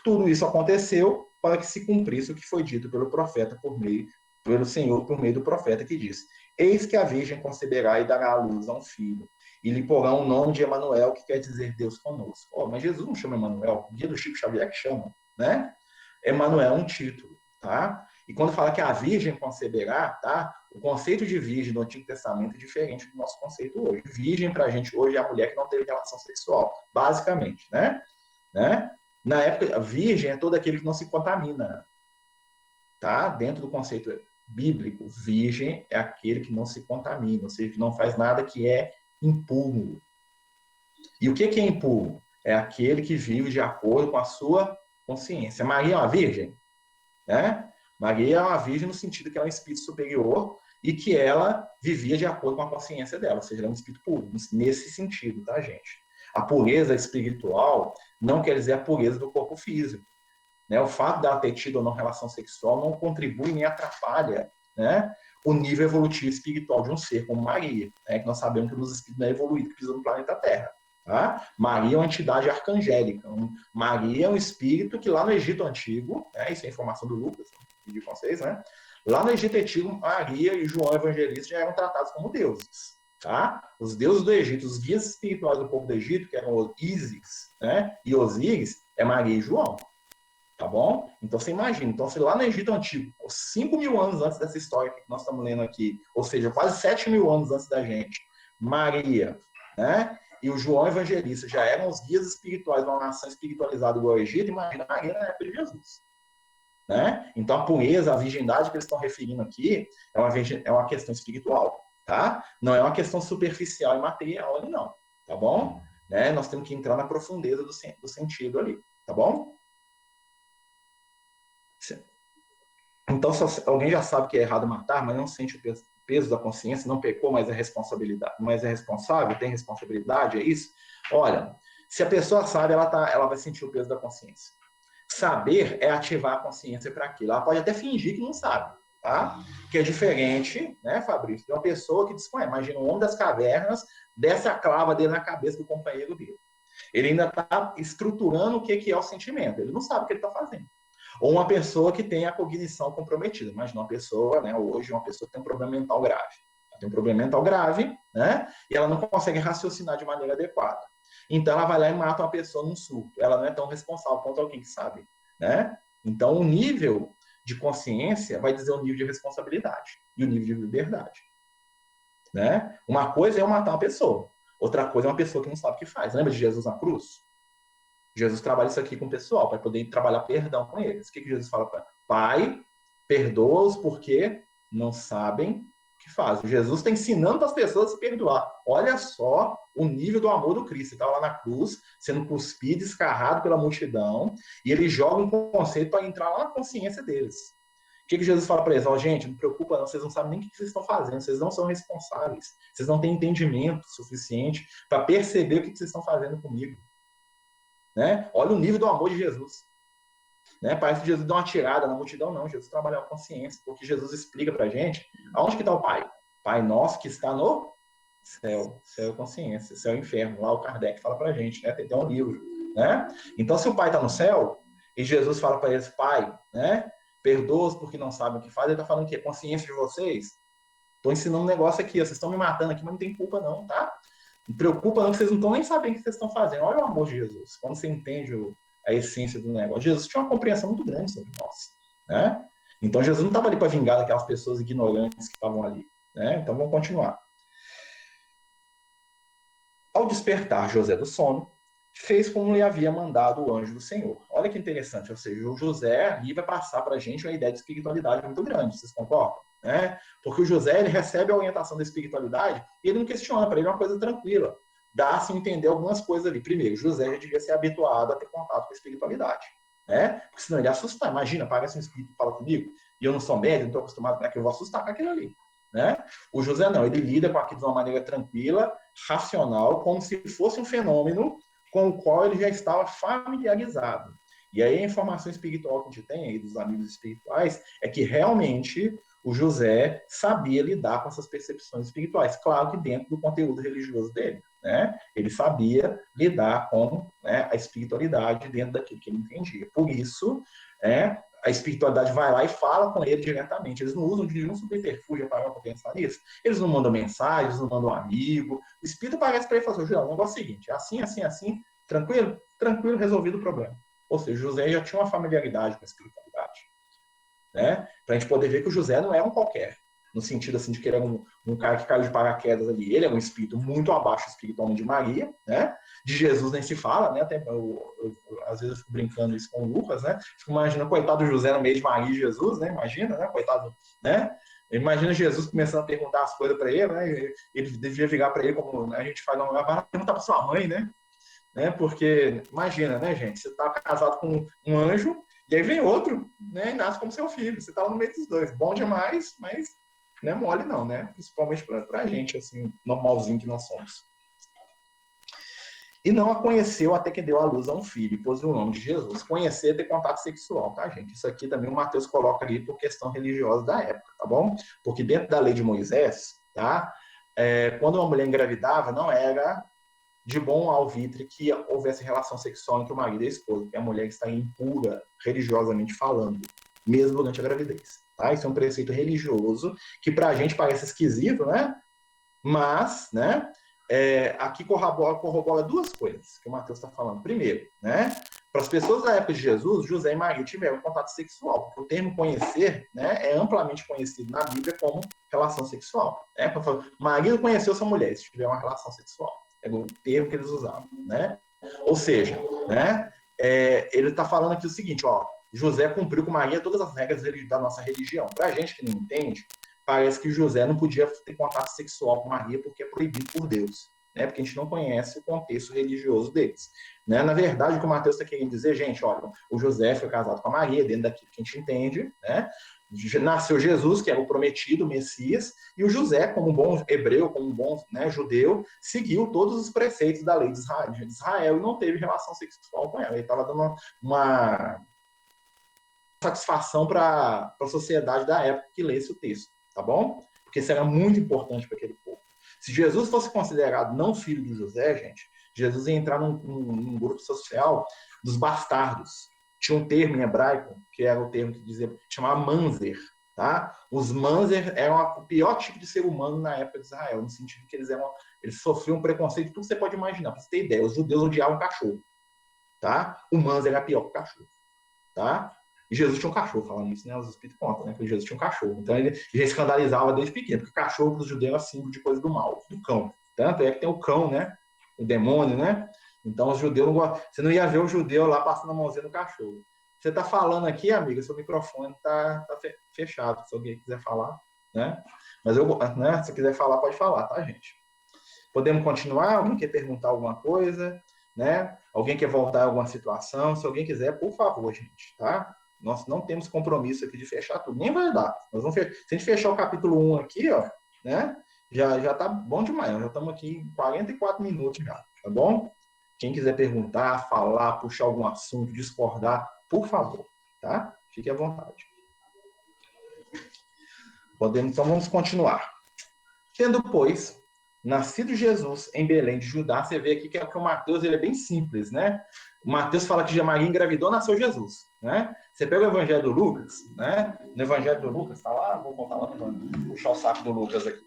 Tudo isso aconteceu para que se cumprisse o que foi dito pelo profeta pelo Senhor por meio do profeta que disse: Eis que a virgem conceberá e dará à luz a um filho, e lhe porá o nome de Emanuel, que quer dizer Deus conosco. Oh, mas Jesus não chama Emanuel, o guia do Chico Xavier que chama, né? Emanuel é um título, tá? E quando fala que a virgem conceberá, tá? O conceito de virgem do Antigo Testamento é diferente do nosso conceito hoje. Virgem para a gente hoje é a mulher que não teve relação sexual, basicamente, né? Na época, a virgem é todo aquele que não se contamina, tá? Dentro do conceito bíblico, virgem é aquele que não se contamina, ou seja, que não faz nada que é impuro. E o que é impuro? É aquele que vive de acordo com a sua consciência. Maria é uma virgem, né? Maria é uma virgem no sentido que ela é um espírito superior e que ela vivia de acordo com a consciência dela, ou seja, ela é um espírito puro, nesse sentido, tá, gente? A pureza espiritual não quer dizer a pureza do corpo físico. Né? O fato dela ter tido ou não relação sexual não contribui nem atrapalha, né, o nível evolutivo espiritual de um ser como Maria, né, que nós sabemos que os espíritos não é evoluído que pisam no planeta Terra. Tá? Maria é uma entidade arcangélica. Maria é um espírito que lá no Egito Antigo, né, isso é informação do Lucas, de vocês, né? Lá no Egito Antigo, Maria e João Evangelista já eram tratados como deuses. Tá? Os deuses do Egito, os guias espirituais do povo do Egito, que eram os Ísis, né, e Osíris, é Maria e João. Tá bom? Então você imagina, então se lá no Egito Antigo, 5.000 anos antes dessa história que nós estamos lendo aqui, ou seja, quase 7.000 anos antes da gente, Maria, né, e o João Evangelista já eram os guias espirituais de uma nação espiritualizada igual ao Egito, imagina Maria na época de Jesus. Né? Então a pureza, a virgindade que eles estão referindo aqui é uma questão espiritual, tá? Não é uma questão superficial e material ali, não, tá bom? Né? Nós temos que entrar na profundeza do sentido ali, tá bom? Então, se alguém já sabe que é errado matar, mas não sente o peso da consciência, não pecou, mas é responsabilidade, mas é responsável, tem responsabilidade, é isso? Olha, se a pessoa sabe, ela vai sentir o peso da consciência. Saber é ativar a consciência para aquilo. Ela pode até fingir que não sabe, tá? Que é diferente, né, Fabrício, de uma pessoa que desconhece. Imagina o homem das cavernas, desce a clava dele na cabeça do companheiro dele. Ele ainda está estruturando o que é o sentimento. Ele não sabe o que ele está fazendo. Ou uma pessoa que tem a cognição comprometida. Imagina uma pessoa, né, hoje, uma pessoa que tem um problema mental grave. Ela tem um problema mental grave, né, e ela não consegue raciocinar de maneira adequada. Então, ela vai lá e mata uma pessoa num surto. Ela não é tão responsável quanto alguém que sabe, né? Então, o nível de consciência vai dizer o nível de responsabilidade e o nível de liberdade, né? Uma coisa é eu matar uma pessoa. Outra coisa é uma pessoa que não sabe o que faz. Lembra de Jesus na cruz? Jesus trabalha isso aqui com o pessoal, para poder trabalhar perdão com eles. O que Jesus fala para Pai, Perdoa-os porque não sabem o que fazem. Jesus está ensinando as pessoas a se perdoar. Olha só o nível do amor do Cristo. Ele estava lá na cruz, sendo cuspido, escarrado pela multidão, e ele joga um conceito para entrar lá na consciência deles. O que Jesus fala para eles? Gente, não preocupa não, vocês não sabem nem o que vocês estão fazendo, vocês não são responsáveis, vocês não têm entendimento suficiente para perceber o que vocês estão fazendo comigo. Né? Olha o nível do amor de Jesus. Né? Parece que Jesus deu uma tirada na multidão, não. Jesus trabalha a consciência, porque Jesus explica para a gente aonde que está o Pai. Pai nosso que está no céu. Céu é consciência, céu é inferno. Lá o Kardec fala para a gente, né? Tem um livro. Né? Então, se o Pai está no céu, e Jesus fala para eles, Pai, né? Perdoa-os porque não sabem o que fazem, ele está falando que é consciência de vocês. Estou ensinando um negócio aqui, vocês estão me matando aqui, mas não tem culpa não, tá? Não preocupa não, que vocês não estão nem sabendo o que vocês estão fazendo. Olha o amor de Jesus. Quando você entende a essência do negócio. Jesus tinha uma compreensão muito grande sobre nós. Né? Então, Jesus não estava ali para vingar daquelas pessoas ignorantes que estavam ali. Né? Então, vamos continuar. Ao despertar José do sono, fez como lhe havia mandado o anjo do Senhor. Olha que interessante, ou seja, o José ali vai passar para a gente uma ideia de espiritualidade muito grande, vocês concordam? Né? Porque o José ele recebe a orientação da espiritualidade e ele não questiona, para ele é uma coisa tranquila. Dá-se a entender algumas coisas ali. Primeiro, José já devia ser habituado a ter contato com a espiritualidade. Né? Porque senão ele ia assustar. Imagina, aparece um espírito que fala comigo e eu não sou médium, não estou acostumado com aquilo, eu vou assustar com aquilo ali. Né? O José não, ele lida com aquilo de uma maneira tranquila, racional, como se fosse um fenômeno com o qual ele já estava familiarizado. E aí a informação espiritual que a gente tem aí dos amigos espirituais é que realmente o José sabia lidar com essas percepções espirituais. Claro que dentro do conteúdo religioso dele. Né? Ele sabia lidar com, né, a espiritualidade dentro daquilo que ele entendia. Por isso, a espiritualidade vai lá e fala com ele diretamente. Eles não usam de nenhum subterfúgio para pensar nisso. Eles não mandam mensagens, não mandam um amigo. O espírito parece para ele e fala assim, o negócio é o seguinte, assim, assim, assim, tranquilo? Tranquilo, resolvido o problema. Ou seja, José já tinha uma familiaridade com a espiritualidade. Né? Para a gente poder ver que o José não é um qualquer. No sentido assim, de que ele é um cara que caiu de paraquedas ali. Ele é um espírito muito abaixo espiritualmente de Maria, né? De Jesus nem se fala, né? Até às vezes eu fico brincando isso com o Lucas, né? Fico imaginando, coitado do José no meio de Maria e Jesus, né? Imagina, né? Coitado, né? Imagina Jesus começando a perguntar as coisas para ele, né? Ele devia virar para ele como a gente faz, vai perguntar para sua mãe, né? Porque, imagina, né, gente? Você está casado com um anjo, e aí vem outro, né? E nasce como seu filho. Você está no meio dos dois. Bom demais, mas não é mole não, né? Principalmente para a gente, assim, normalzinho que nós somos. E não a conheceu até que deu à luz a um filho, e pôs o nome de Jesus. Conhecer é ter contato sexual, tá, gente? Isso aqui também o Mateus coloca ali por questão religiosa da época, tá bom? Porque dentro da lei de Moisés, tá? Quando uma mulher engravidava, não era de bom alvitre que houvesse relação sexual entre o marido e a esposa, porque a mulher está impura, religiosamente falando, mesmo durante a gravidez. Tá? Isso é um preceito religioso que para a gente parece esquisito, né? Mas, né? Aqui corrobora duas coisas que o Mateus está falando. Primeiro, né? Para as pessoas da época de Jesus, José e Maria tiveram contato sexual, porque o termo conhecer, né, é amplamente conhecido na Bíblia como relação sexual. Né? Maria conheceu sua mulher, se tiver uma relação sexual. É o termo que eles usavam. Né? Ou seja, né, ele está falando aqui o seguinte, ó, José cumpriu com Maria todas as regras da nossa religião. Para a gente que não entende, parece que José não podia ter contato sexual com Maria porque é proibido por Deus, né? Porque a gente não conhece o contexto religioso deles. Né? Na verdade, o que o Mateus está querendo dizer, gente, olha, o José foi casado com a Maria, dentro daquilo que a gente entende, né? Nasceu Jesus, que era o prometido, o Messias, e o José, como um bom hebreu, como um bom, né, judeu, seguiu todos os preceitos da lei de Israel e não teve relação sexual com ela. Ele estava dando uma satisfação para a sociedade da época que lesse o texto, tá bom? Porque isso era muito importante para aquele povo. Se Jesus fosse considerado não filho de José, gente, Jesus ia entrar num grupo social dos bastardos. Tinha um termo em hebraico, que era o termo que chamava manzer. Tá? Os manzer eram o pior tipo de ser humano na época de Israel, no sentido que eles sofriam preconceito de tudo que você pode imaginar. Para você ter ideia, os judeus odiavam cachorro. Tá? O manzer era pior que o cachorro. Tá? E Jesus tinha um cachorro, falando isso, né? Os espíritos contam, né? Que Jesus tinha um cachorro. Então ele já escandalizava desde pequeno, porque cachorro para os judeus era símbolo de coisa do mal, do cão. Tanto é que tem o cão, né? O demônio, né? Então os judeus não gostam. Você não ia ver o judeu lá passando a mãozinha no cachorro. Você está falando aqui, amiga, seu microfone está fechado, se alguém quiser falar, né? Mas né, se quiser falar, pode falar, tá, gente? Podemos continuar? Alguém quer perguntar alguma coisa, né? Alguém quer voltar a alguma situação? Se alguém quiser, por favor, gente, tá? Nós não temos compromisso aqui de fechar tudo, nem vai dar. Nós vamos Se a gente fechar o capítulo 1 aqui, ó, né? Já tá bom demais. Nós já estamos aqui em 44 minutos já, tá bom? Quem quiser perguntar, falar, puxar algum assunto, discordar, por favor, tá? Fique à vontade. Então vamos continuar. Tendo, pois, nascido Jesus em Belém de Judá, você vê aqui que o Mateus ele é bem simples, né? O Mateus fala que Maria engravidou, nasceu Jesus, né? Você pega o Evangelho do Lucas, né? No Evangelho do Lucas, tá lá, vou contar lá, vou puxar o saco do Lucas aqui.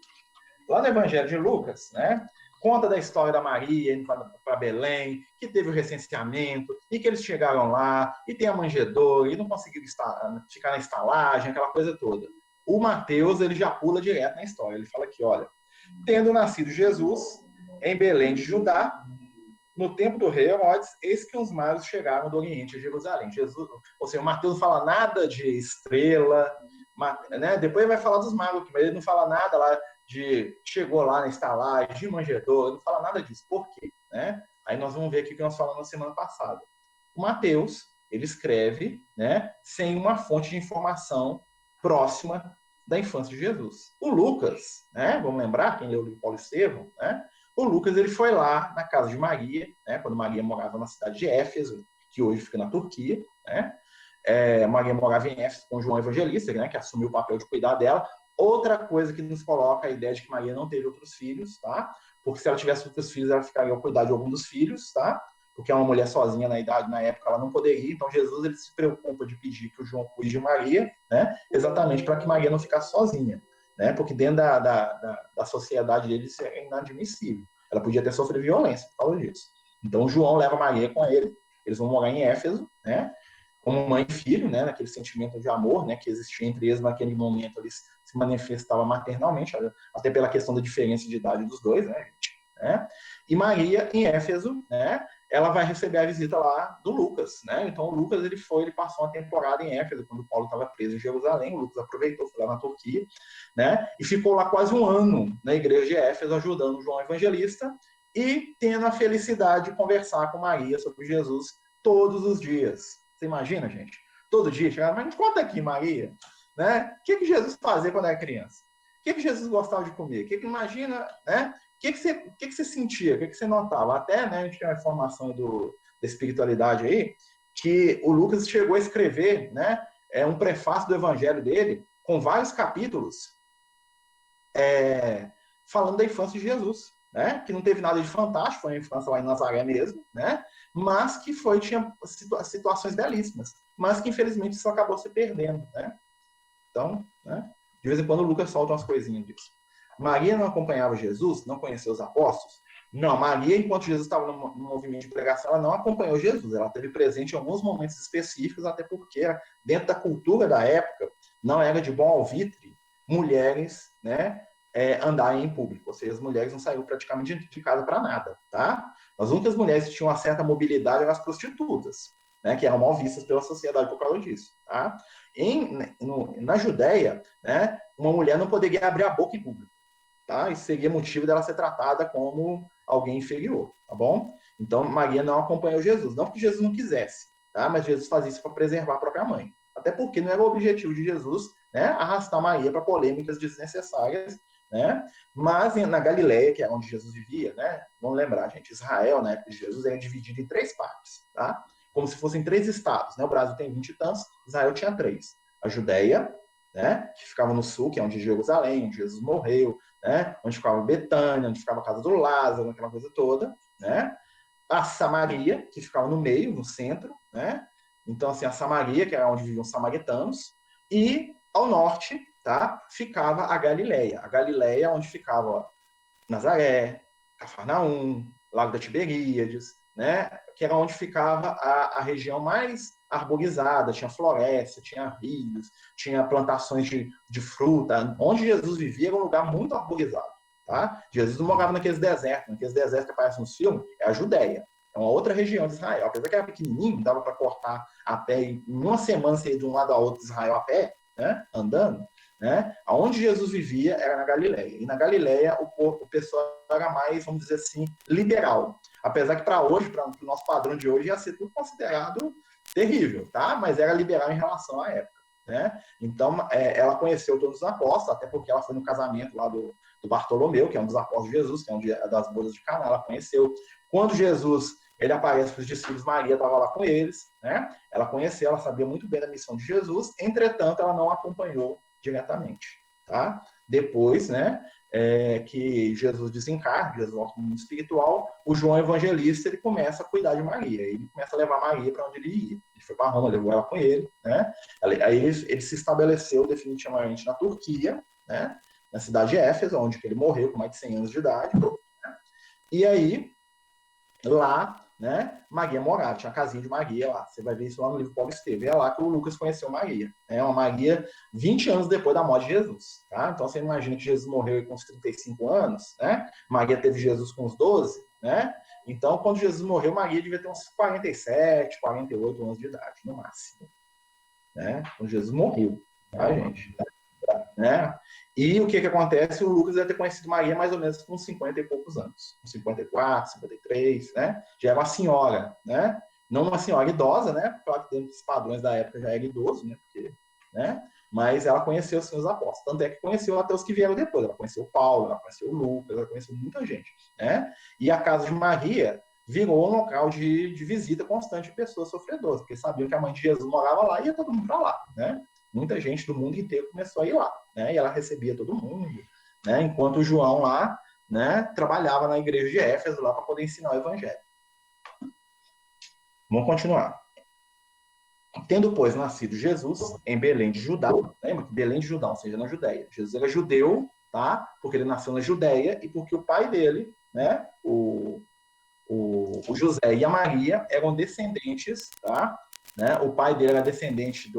Lá no Evangelho de Lucas, né? Conta da história da Maria indo para Belém, que teve o recenseamento, e que eles chegaram lá, e tem a manjedoura, e não conseguiram ficar na estalagem, aquela coisa toda. O Mateus, ele já pula direto na história. Ele fala aqui, olha, tendo nascido Jesus em Belém de Judá, no tempo do rei Herodes, eis que os magos chegaram do Oriente a Jerusalém. Jesus, ou seja, o Mateus não fala nada de estrela, né? Depois ele vai falar dos magos, mas ele não fala nada lá chegou lá na estalagem, de manjedoura, não fala nada disso. Por quê? Né? Aí nós vamos ver aqui o que nós falamos na semana passada. O Mateus, ele escreve, né, sem uma fonte de informação próxima da infância de Jesus. O Lucas, né, vamos lembrar, quem leu o livro Paulo Estevão, né, o Lucas ele foi lá na casa de Maria, né, quando Maria morava na cidade de Éfeso, que hoje fica na Turquia, né, Maria morava em Éfeso com João Evangelista, né, que assumiu o papel de cuidar dela. Outra coisa que nos coloca a ideia de que Maria não teve outros filhos, tá? Porque se ela tivesse outros filhos, ela ficaria ao cuidar de algum dos filhos, tá? Porque é uma mulher sozinha na época, ela não poderia. Então, Jesus ele se preocupa de pedir que o João cuide de Maria, né? Exatamente para que Maria não ficasse sozinha, né? Porque dentro da sociedade dele isso é inadmissível. Ela podia até sofrer violência por causa disso. Então, o João leva Maria com ele, eles vão morar em Éfeso, né? Como mãe e filho, né, naquele sentimento de amor, né, que existia entre eles naquele momento, eles se manifestavam maternalmente, até pela questão da diferença de idade dos dois, né, E Maria, em Éfeso, né, ela vai receber a visita lá do Lucas, né, então o Lucas, ele passou uma temporada em Éfeso, quando Paulo estava preso em Jerusalém, o Lucas aproveitou, foi lá na Turquia, né, e ficou lá quase um ano na igreja de Éfeso, ajudando João Evangelista, e tendo a felicidade de conversar com Maria sobre Jesus todos os dias. Você imagina, gente? Todo dia chegava, mas conta aqui, Maria, né? O que Jesus fazia quando era criança? O que Jesus gostava de comer? Imagina, né? O que você sentia? O que você notava? Até, né, a gente tem uma informação da espiritualidade aí, que o Lucas chegou a escrever, né, um prefácio do evangelho dele, com vários capítulos, falando da infância de Jesus, né? Que não teve nada de fantástico, foi a infância lá em Nazaré mesmo, né? Mas que tinha situações belíssimas, mas que infelizmente isso acabou se perdendo, né? Então, né? De vez em quando o Lucas solta umas coisinhas disso. Maria não acompanhava Jesus, não conheceu os apóstolos? Não, Maria, enquanto Jesus estava no movimento de pregação, ela não acompanhou Jesus, ela esteve presente em alguns momentos específicos, até porque dentro da cultura da época não era de bom alvitre mulheres, né, andarem em público, ou seja, as mulheres não saíram praticamente de casa para nada, tá? As únicas mulheres que tinham uma certa mobilidade eram as prostitutas, né, que eram mal vistas pela sociedade por causa disso, tá? Na Judéia, né, uma mulher não poderia abrir a boca em público, tá? Isso seria motivo dela ser tratada como alguém inferior, tá bom? Então, Maria não acompanhou Jesus, não porque Jesus não quisesse, tá? Mas Jesus fazia isso para preservar a própria mãe, até porque não era o objetivo de Jesus, né, arrastar Maria para polêmicas desnecessárias, né? Mas na Galileia, que é onde Jesus vivia, né? Vamos lembrar, gente, Israel, na época de Jesus, era dividido em 3 partes, tá? Como se fossem 3 estados, né? O Brasil tem 20 e tantos, Israel tinha 3. A Judéia, né? Que ficava no sul, que é onde Jerusalém, onde Jesus morreu, né? Onde ficava Betânia, onde ficava a casa do Lázaro, aquela coisa toda, né? A Samaria, que ficava no meio, no centro, né? Então, assim, a Samaria, que era onde viviam os samaritanos, e ao norte, tá? Ficava a Galileia. A Galileia, onde ficava ó, Nazaré, Cafarnaum, Lago da Tiberíades, né? Que era onde ficava a região mais arborizada, tinha floresta, tinha rios, tinha plantações de fruta. Onde Jesus vivia era um lugar muito arborizado, tá? Jesus não morava naqueles desertos que aparecem nos filmes, é a Judéia. É uma outra região de Israel. Apesar que era pequenininho, dava para cortar a pé, em uma semana você ia de um lado ao outro de Israel a pé, né? Andando. Né? Onde Jesus vivia era na Galileia. E na Galileia o pessoal era mais, vamos dizer assim, liberal. Apesar que para hoje, para o nosso padrão de hoje, ia ser tudo considerado terrível, tá? Mas era liberal em relação à época. Né? Então, ela conheceu todos os apóstolos, até porque ela foi no casamento lá do Bartolomeu, que é um dos apóstolos de Jesus, que é um das bodas de Caná, ela conheceu. Quando Jesus ele aparece para os discípulos, Maria estava lá com eles, né? Ela conheceu, ela sabia muito bem da missão de Jesus, entretanto, ela não acompanhou diretamente, tá? Depois, né, que Jesus desencarna, Jesus volta no mundo espiritual, o João Evangelista ele começa a cuidar de Maria, ele começa a levar Maria para onde ele ia. Ele foi para Roma, levou ela com ele, né? Aí ele se estabeleceu definitivamente na Turquia, né? Na cidade de Éfeso, onde ele morreu com mais de 100 anos de idade, né? E aí lá, né, Maria morava, tinha a casinha de Maria lá. Você vai ver isso lá no livro Paulo Estevão. É lá que o Lucas conheceu Maria. É uma Maria 20 anos depois da morte de Jesus. Tá? Então você imagina que Jesus morreu com uns 35 anos, né? Maria teve Jesus com uns 12, né? Então, quando Jesus morreu, Maria devia ter uns 47, 48 anos de idade, no máximo. Né? Quando Jesus morreu, tá, gente? Né? E o que acontece? O Lucas deve ter conhecido Maria mais ou menos com 50 e poucos anos. Com 54, 53, né? Já era uma senhora, né? Não uma senhora idosa, né? Claro que dentro dos padrões da época já era idoso, né? Porque, né? Mas ela conheceu os seus apóstolos. Tanto é que conheceu até os que vieram depois. Ela conheceu Paulo, ela conheceu Lucas, ela conheceu muita gente, né? E a casa de Maria virou um local de visita constante de pessoas sofredoras, porque sabiam que a mãe de Jesus morava lá e ia todo mundo para lá, né? Muita gente do mundo inteiro começou a ir lá, né? E ela recebia todo mundo, né? Enquanto o João lá, né, trabalhava na igreja de Éfeso lá para poder ensinar o evangelho. Vamos continuar. Tendo, pois, nascido Jesus em Belém de Judá, lembra que Belém de Judá, ou seja, na Judéia. Jesus era judeu, tá? Porque ele nasceu na Judéia e porque o pai dele, né, o José e a Maria eram descendentes, tá? Né? O pai dele era descendente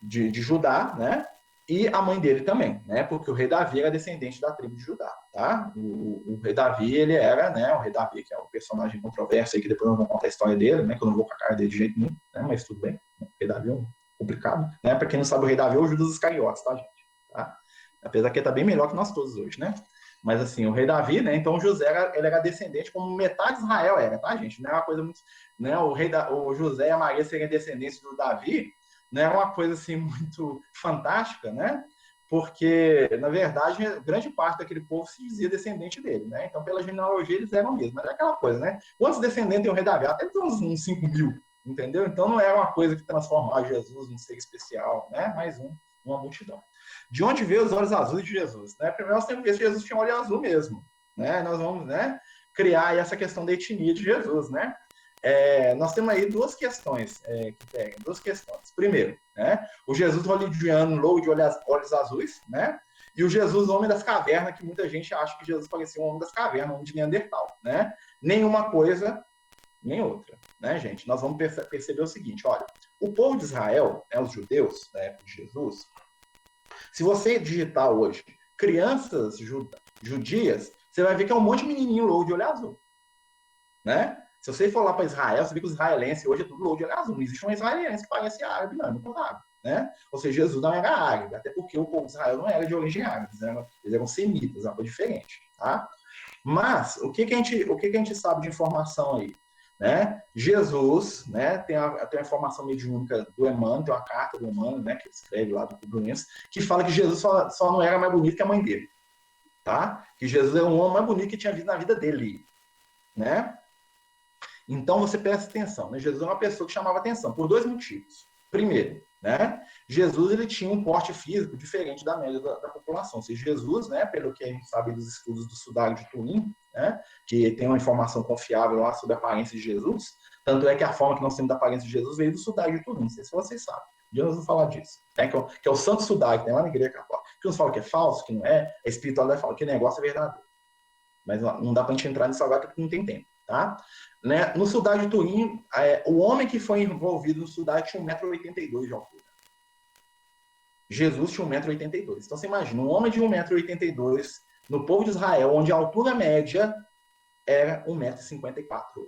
de Judá, né? E a mãe dele também, né? Porque o rei Davi era descendente da tribo de Judá, tá? O rei Davi, ele era, né? O rei Davi, que é um personagem controverso aí, que depois eu vou contar a história dele, né? Que eu não vou com a cara dele de jeito nenhum, né? Mas tudo bem. O rei Davi é um complicado, né? Para quem não sabe, o rei Davi é o Judas Iscariotes, tá, gente? Tá? Apesar que ele tá bem melhor que nós todos hoje, né? Mas assim, o rei Davi, né? Então José, ele era descendente, como metade de Israel era, tá, gente? Não é uma coisa muito, né? O José e a Maria serem descendentes do Davi, né, é uma coisa assim muito fantástica, né? Porque, na verdade, grande parte daquele povo se dizia descendente dele, né? Então, pela genealogia, eles eram mesmo. Mas é aquela coisa, né? Quantos descendentes tem o rei Davi? Até uns 5 mil, entendeu? Então, não é uma coisa que transformava Jesus num ser especial, né? Mais uma multidão. De onde veio os olhos azuis de Jesus? Né? Primeiro, nós temos que ver se Jesus tinha olho azul mesmo, né? Nós vamos, né, criar essa questão da etnia de Jesus, né? Nós temos aí duas questões que pegam, duas questões. Primeiro, né, o Jesus hollywoodiano louco de olhos azuis, né, e o Jesus homem das cavernas, que muita gente acha que Jesus parecia um homem das cavernas, um homem de Neandertal, né? Nenhuma coisa, nem outra, né, gente? Nós vamos perceber o seguinte, olha, o povo de Israel, né, os judeus, da época de Jesus, se você digitar hoje crianças judias, você vai ver que é um monte de menininho louco de olho azul, né? Se você for lá para Israel, você vê que os israelenses hoje é tudo louco de olho azul. Não existe um israelense que parece árabe, não, é muito árabe, né? Ou seja, Jesus não era árabe, até porque o povo de Israel não era de origem árabe, eles eram semitas, uma coisa diferente, tá? Mas, o que a gente sabe de informação aí? Né? Jesus, né, tem a informação mediúnica do Emmanuel, tem uma carta do Emmanuel, né, que ele escreve lá do Cubruense, que fala que Jesus só não era mais bonito que a mãe dele, tá? Que Jesus é um homem mais bonito que tinha visto na vida dele, né? Então você presta atenção, né? Jesus é uma pessoa que chamava atenção por dois motivos. Primeiro, né? Jesus ele tinha um porte físico diferente da média da população. Ou seja, Jesus, né, pelo que a gente sabe dos estudos do Sudário de Turim, né, que tem uma informação confiável lá sobre a aparência de Jesus, tanto é que a forma que nós temos da aparência de Jesus veio do Sudário de Turim, não sei se vocês sabem. Jesus não fala disso. Que é o Santo Sudário, que tem lá na Igreja Católica. Que uns falam que é falso, que não é, a espiritualidade fala que o negócio é verdadeiro. Mas não dá para a gente entrar nisso agora porque não tem tempo. Tá? Né? No Sudário de Turim, o homem que foi envolvido no Sudário tinha 1,82 m de altura. Jesus tinha 1,82 m. Então você imagina, um homem de 1,82 m no povo de Israel, onde a altura média era 1,54 m.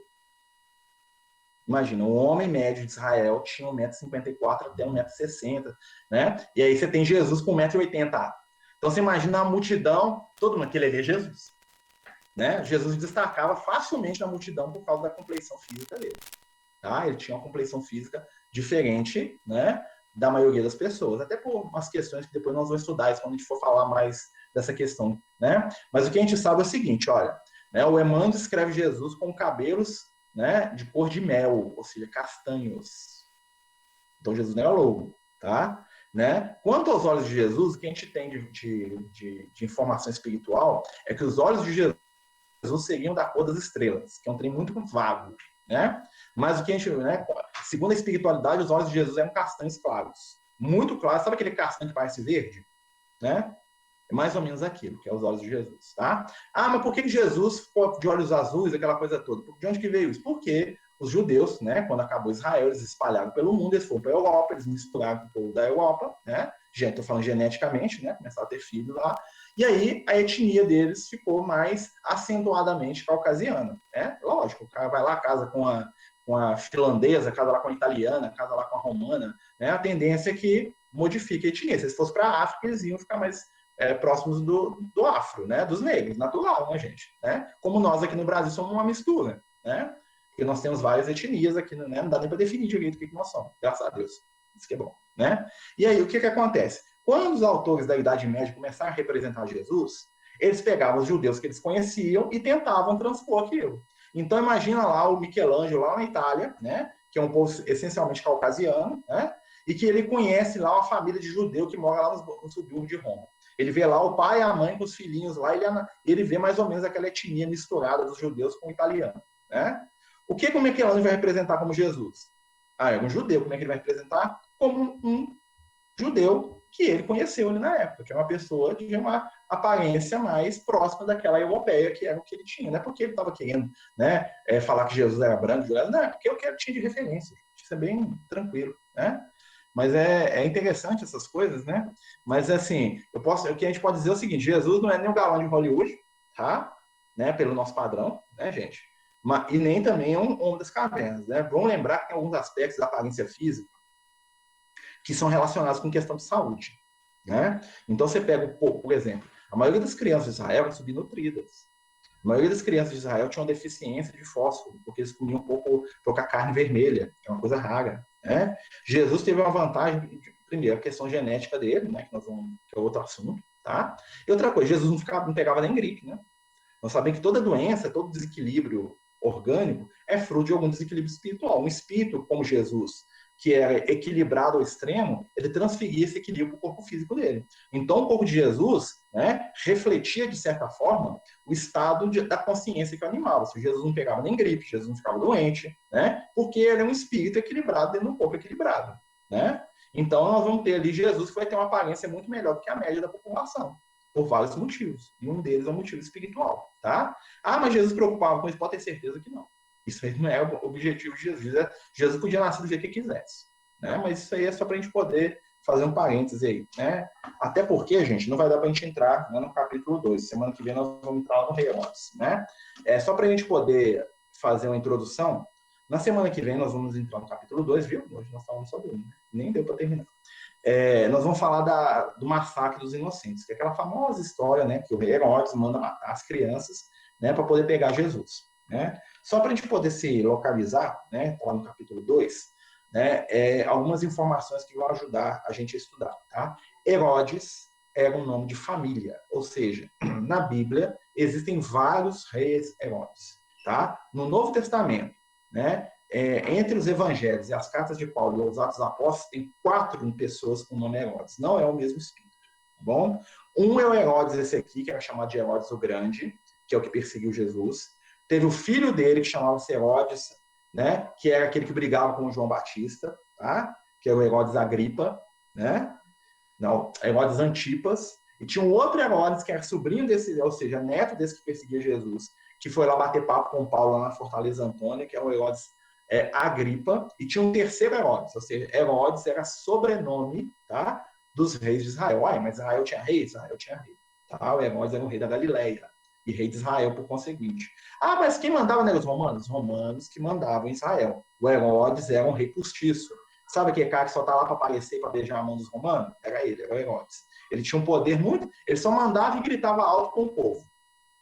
Imagina, o homem médio de Israel tinha 1,54 m até 1,60 m, né? E aí você tem Jesus com 1,80 m. Então você imagina a multidão, todo mundo, aquele ali é Jesus. Né? Jesus destacava facilmente na multidão por causa da compleição física dele. Tá? Ele tinha uma compleição física diferente, né, da maioria das pessoas, até por umas questões que depois nós vamos estudar isso quando a gente for falar mais dessa questão. Né? Mas o que a gente sabe é o seguinte, olha, né, o Emmanuel descreve Jesus com cabelos, né, de cor de mel, ou seja, castanhos. Então Jesus não é louro, tá? Né? Quanto aos olhos de Jesus, o que a gente tem de informação espiritual é que os olhos de Jesus seriam da cor das estrelas, que é um trem muito vago, né? Mas o que a gente, né, segundo a espiritualidade, os olhos de Jesus eram castanhos claros, muito claros. Sabe aquele castanho que parece verde, né? É mais ou menos aquilo que é os olhos de Jesus, tá? Ah, mas por que Jesus ficou de olhos azuis, aquela coisa toda? De onde que veio isso? Porque os judeus, né, quando acabou Israel, eles espalharam pelo mundo, eles foram para a Europa, eles misturaram com o povo da Europa, né? Estou falando geneticamente, né? Começaram a ter filhos lá. E aí a etnia deles ficou mais acentuadamente caucasiana, né? Lógico, o cara vai lá, casa com a finlandesa, casa lá com a italiana, casa lá com a romana, né? A tendência é que modifique a etnia. Se eles fossem para a África, eles iam ficar mais próximos do afro, né? Dos negros, natural, né, gente? Né? Como nós aqui no Brasil somos uma mistura, né? Porque nós temos várias etnias aqui, né? Não dá nem para definir direito o que nós somos, graças a Deus. Isso que é bom, né? E aí, o que acontece? Quando os autores da Idade Média começaram a representar Jesus, eles pegavam os judeus que eles conheciam e tentavam transpor aquilo. Então, imagina lá o Michelangelo, lá na Itália, né? Que é um povo essencialmente caucasiano, né? E que ele conhece lá uma família de judeu que mora lá no subúrbio de Roma. Ele vê lá o pai e a mãe com os filhinhos lá, ele vê mais ou menos aquela etnia misturada dos judeus com o italiano, né? O que o Michelangelo vai representar como Jesus? Ah, é um judeu. Como é que ele vai representar? Como um judeu que ele conheceu ali na época, que é uma pessoa de uma aparência mais próxima daquela europeia que era o que ele tinha. Não é porque ele estava querendo, né, falar que Jesus era branco, não, é porque é o que ele tinha de referência. Isso é bem tranquilo, né? Mas é interessante essas coisas, né? Mas assim, o que a gente pode dizer é o seguinte: Jesus não é nem o galã de Hollywood, tá? Né? Pelo nosso padrão, né, gente? E nem também é um homem das cavernas, né? Vamos lembrar que tem alguns aspectos da aparência física que são relacionados com questão de saúde, né? Então você pega, por exemplo, a maioria das crianças de Israel eram subnutridas. A maioria das crianças de Israel tinham deficiência de fósforo, porque eles comiam pouca carne vermelha, que é uma coisa rara, né? Jesus teve uma vantagem, primeiro, a questão genética dele, né? Que é outro assunto, tá? E outra coisa, Jesus não pegava nem gripe, né? Nós sabemos que toda doença, todo desequilíbrio orgânico é fruto de algum desequilíbrio espiritual. Um espírito como Jesus, que era equilibrado ao extremo, ele transferia esse equilíbrio para o corpo físico dele. Então, o corpo de Jesus, né, refletia, de certa forma, o estado da consciência que o animava. Se Jesus não pegava nem gripe, Jesus não ficava doente, né, porque ele é um espírito equilibrado dentro de um corpo equilibrado. Né? Então, nós vamos ter ali Jesus que vai ter uma aparência muito melhor do que a média da população, por vários motivos. E um deles é o motivo espiritual. Tá? Ah, mas Jesus se preocupava com isso? Pode ter certeza que não. Isso aí não é o objetivo de Jesus. Jesus podia nascer do jeito que quisesse. Né? Mas isso aí é só para a gente poder fazer um parêntese aí. Né? Até porque, gente, não vai dar para a gente entrar, né, no capítulo 2. Semana que vem nós vamos entrar no Rei Herodes. Né? Só para a gente poder fazer uma introdução, na semana que vem nós vamos entrar no capítulo 2, viu? Hoje nós falamos sobre um, né? Nem deu para terminar. Nós vamos falar do massacre dos inocentes, que é aquela famosa história, né, que o rei Herodes manda matar as crianças, né, para poder pegar Jesus. Né? Só para a gente poder se localizar, né, lá no capítulo 2, né, algumas informações que vão ajudar a gente a estudar. Tá? Herodes era um nome de família, ou seja, na Bíblia existem vários reis Herodes. Tá? No Novo Testamento, né, entre os evangelhos e as cartas de Paulo e os Atos dos Apóstolos, tem 4 pessoas com o nome Herodes. Não é o mesmo espírito. Tá bom? Um é o Herodes, esse aqui, que era chamado de Herodes o Grande, que é o que perseguiu Jesus. Teve o filho dele, que chamava-se Herodes, né, que era aquele que brigava com o João Batista, tá? Que era o Herodes Agripa, né? Não, Herodes Antipas. E tinha um outro Herodes, que era sobrinho desse, ou seja, neto desse que perseguia Jesus, que foi lá bater papo com Paulo lá na Fortaleza Antônia, que é o Herodes Agripa, e tinha um terceiro Herodes, ou seja, Herodes era sobrenome, tá, dos reis de Israel. Mas Israel tinha rei? Israel tinha rei. Tá? O Herodes era o rei da Galileia. e rei de Israel por conseguinte. Ah, mas quem mandava neles? Os romanos? Os romanos que mandavam em Israel. O Herodes era um rei postiço. Sabe aquele cara que só tá lá para aparecer, para beijar a mão dos romanos? Era ele, era o Herodes. Ele tinha um poder muito... Ele só mandava e gritava alto com o povo.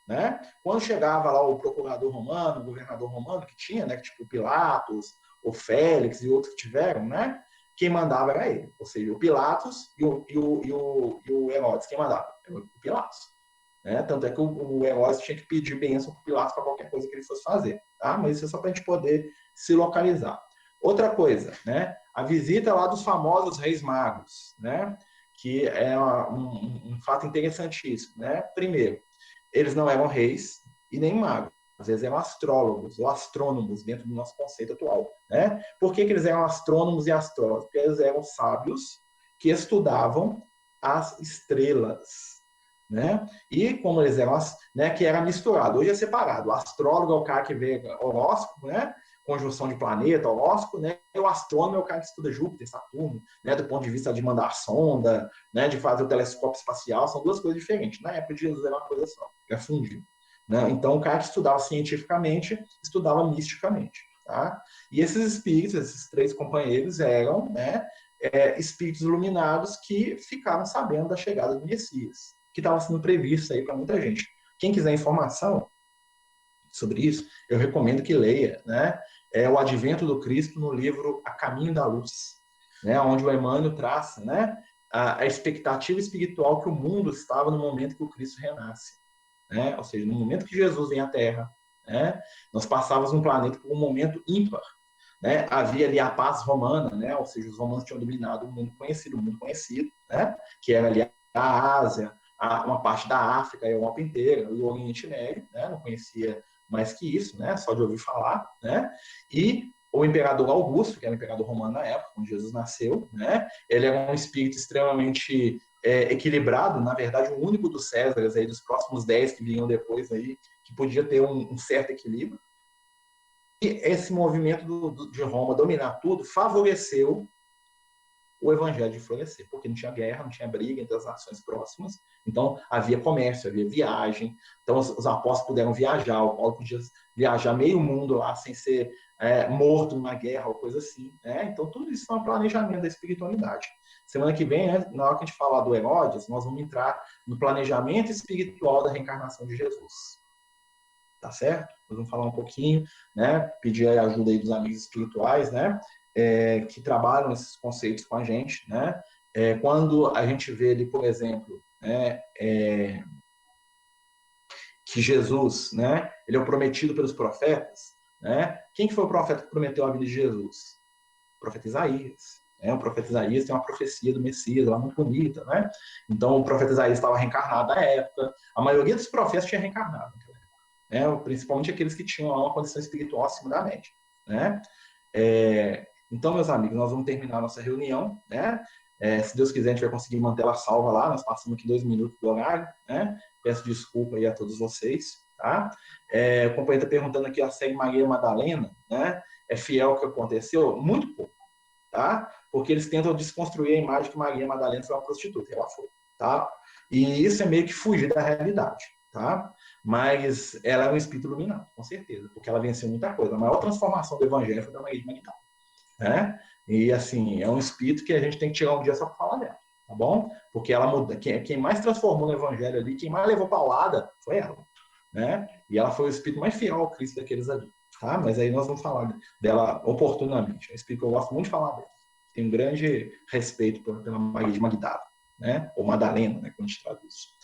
Né? Quando chegava lá o procurador romano, o governador romano que tinha, né, tipo Pilatos, o Félix e outros que tiveram, né, quem mandava era ele. Ou seja, o Pilatos e o Herodes, quem mandava? Era o Pilatos. Né? Tanto é que o Herodes tinha que pedir bênção para o Pilatos para qualquer coisa que ele fosse fazer. Tá? Mas isso é só para a gente poder se localizar. Outra coisa, né? A visita lá dos famosos reis magos, né? Que é um fato interessantíssimo. Né? Primeiro, eles não eram reis e nem magos. Às vezes eram astrólogos ou astrônomos dentro do nosso conceito atual. Né? Por que eles eram astrônomos e astrólogos? Porque eles eram sábios que estudavam as estrelas. Né? E como eles eram, né, que era misturado. Hoje é separado. O astrólogo é o cara que vê horóscopo, né? Conjunção de planeta, horóscopo, né? E o astrônomo é o cara que estuda Júpiter, Saturno, né? Do ponto de vista de mandar sonda, né? De fazer o telescópio espacial, são duas coisas diferentes. Na época de Jesus era uma coisa só, era fundido. Né? Então, o cara que estudava cientificamente, estudava misticamente. Tá? E esses espíritos, esses três companheiros, eram, né, espíritos iluminados que ficaram sabendo da chegada do Messias, que estava sendo previsto aí para muita gente. Quem quiser informação sobre isso, eu recomendo que leia, né, o Advento do Cristo no livro A Caminho da Luz, né, onde o Emmanuel traça, né, a expectativa espiritual que o mundo estava no momento que o Cristo renasce. Né? Ou seja, no momento que Jesus vem à Terra, né, nós passávamos um planeta por um momento ímpar. Né? Havia ali a paz romana, né? Ou seja, os romanos tinham dominado o mundo conhecido, né? Que era ali a Ásia, uma parte da África, a Europa inteira, o Oriente Médio, né? Não conhecia mais que isso, né? Só de ouvir falar, né? E o imperador Augusto, que era o imperador romano na época, quando Jesus nasceu, né? Ele era um espírito extremamente equilibrado, na verdade, o único dos Césares aí, dos próximos 10 que viriam depois aí, que podia ter um certo equilíbrio. E esse movimento de Roma dominar tudo favoreceu o evangelho de florescer, porque não tinha guerra, não tinha briga entre as nações próximas, então havia comércio, havia viagem, então os apóstolos puderam viajar, o Paulo podia viajar meio mundo lá sem ser morto numa guerra ou coisa assim, né? Então tudo isso é um planejamento da espiritualidade. Semana que vem, né, na hora que a gente falar do Herodes, nós vamos entrar no planejamento espiritual da reencarnação de Jesus. Tá certo? Nós vamos falar um pouquinho, né? Pedir a ajuda aí dos amigos espirituais, né? Que trabalham esses conceitos com a gente, né? Quando a gente vê ali, por exemplo, né? Que Jesus, né? Ele é o prometido pelos profetas, né? Quem que foi o profeta que prometeu a vida de Jesus? O profeta Isaías. O profeta Isaías tem uma profecia do Messias lá muito bonita, né? Então o profeta Isaías estava reencarnado na época. A maioria dos profetas tinha reencarnado. Principalmente aqueles que tinham uma condição espiritual acima da média. Né? Então, meus amigos, nós vamos terminar a nossa reunião. Né? Se Deus quiser, a gente vai conseguir manter ela salva lá. Nós passamos aqui 2 minutos do horário. Né? Peço desculpa aí a todos vocês. Tá? O companheiro está perguntando aqui, a série Maria Madalena, né? É fiel ao que aconteceu? Muito pouco. Tá? Porque eles tentam desconstruir a imagem que Maria Madalena foi uma prostituta. Ela foi. Tá? E isso é meio que fugir da realidade. Tá? Mas ela é um espírito iluminado, com certeza, porque ela venceu muita coisa. A maior transformação do evangelho foi da Maria de Magdala, né? E assim, é um espírito que a gente tem que tirar um dia só para falar dela, tá bom? Porque ela muda, quem mais transformou no evangelho ali, quem mais levou paulada foi ela, né? E ela foi o espírito mais fiel ao Cristo daqueles ali, tá? Mas aí nós vamos falar dela oportunamente. É um espírito que eu gosto muito de falar dela. Tenho um grande respeito pela Maria de Magdala, né? Ou Madalena, né? Quando a gente traduz.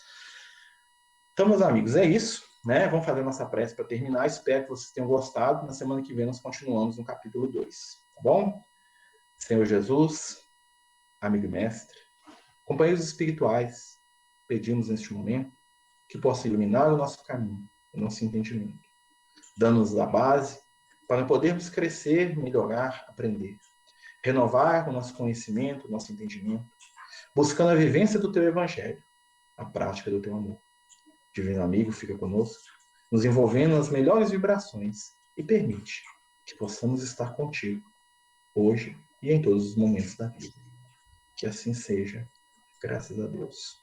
Então, meus amigos, é isso. Né? Vamos fazer nossa prece para terminar. Espero que vocês tenham gostado. Na semana que vem nós continuamos no capítulo 2. Tá bom? Senhor Jesus, amigo e mestre, companheiros espirituais, pedimos neste momento que possa iluminar o nosso caminho, o nosso entendimento, dando-nos a base para podermos crescer, melhorar, aprender, renovar o nosso conhecimento, o nosso entendimento, buscando a vivência do teu evangelho, a prática do teu amor. Divino amigo, fica conosco, nos envolvendo nas melhores vibrações e permite que possamos estar contigo, hoje e em todos os momentos da vida. Que assim seja, graças a Deus.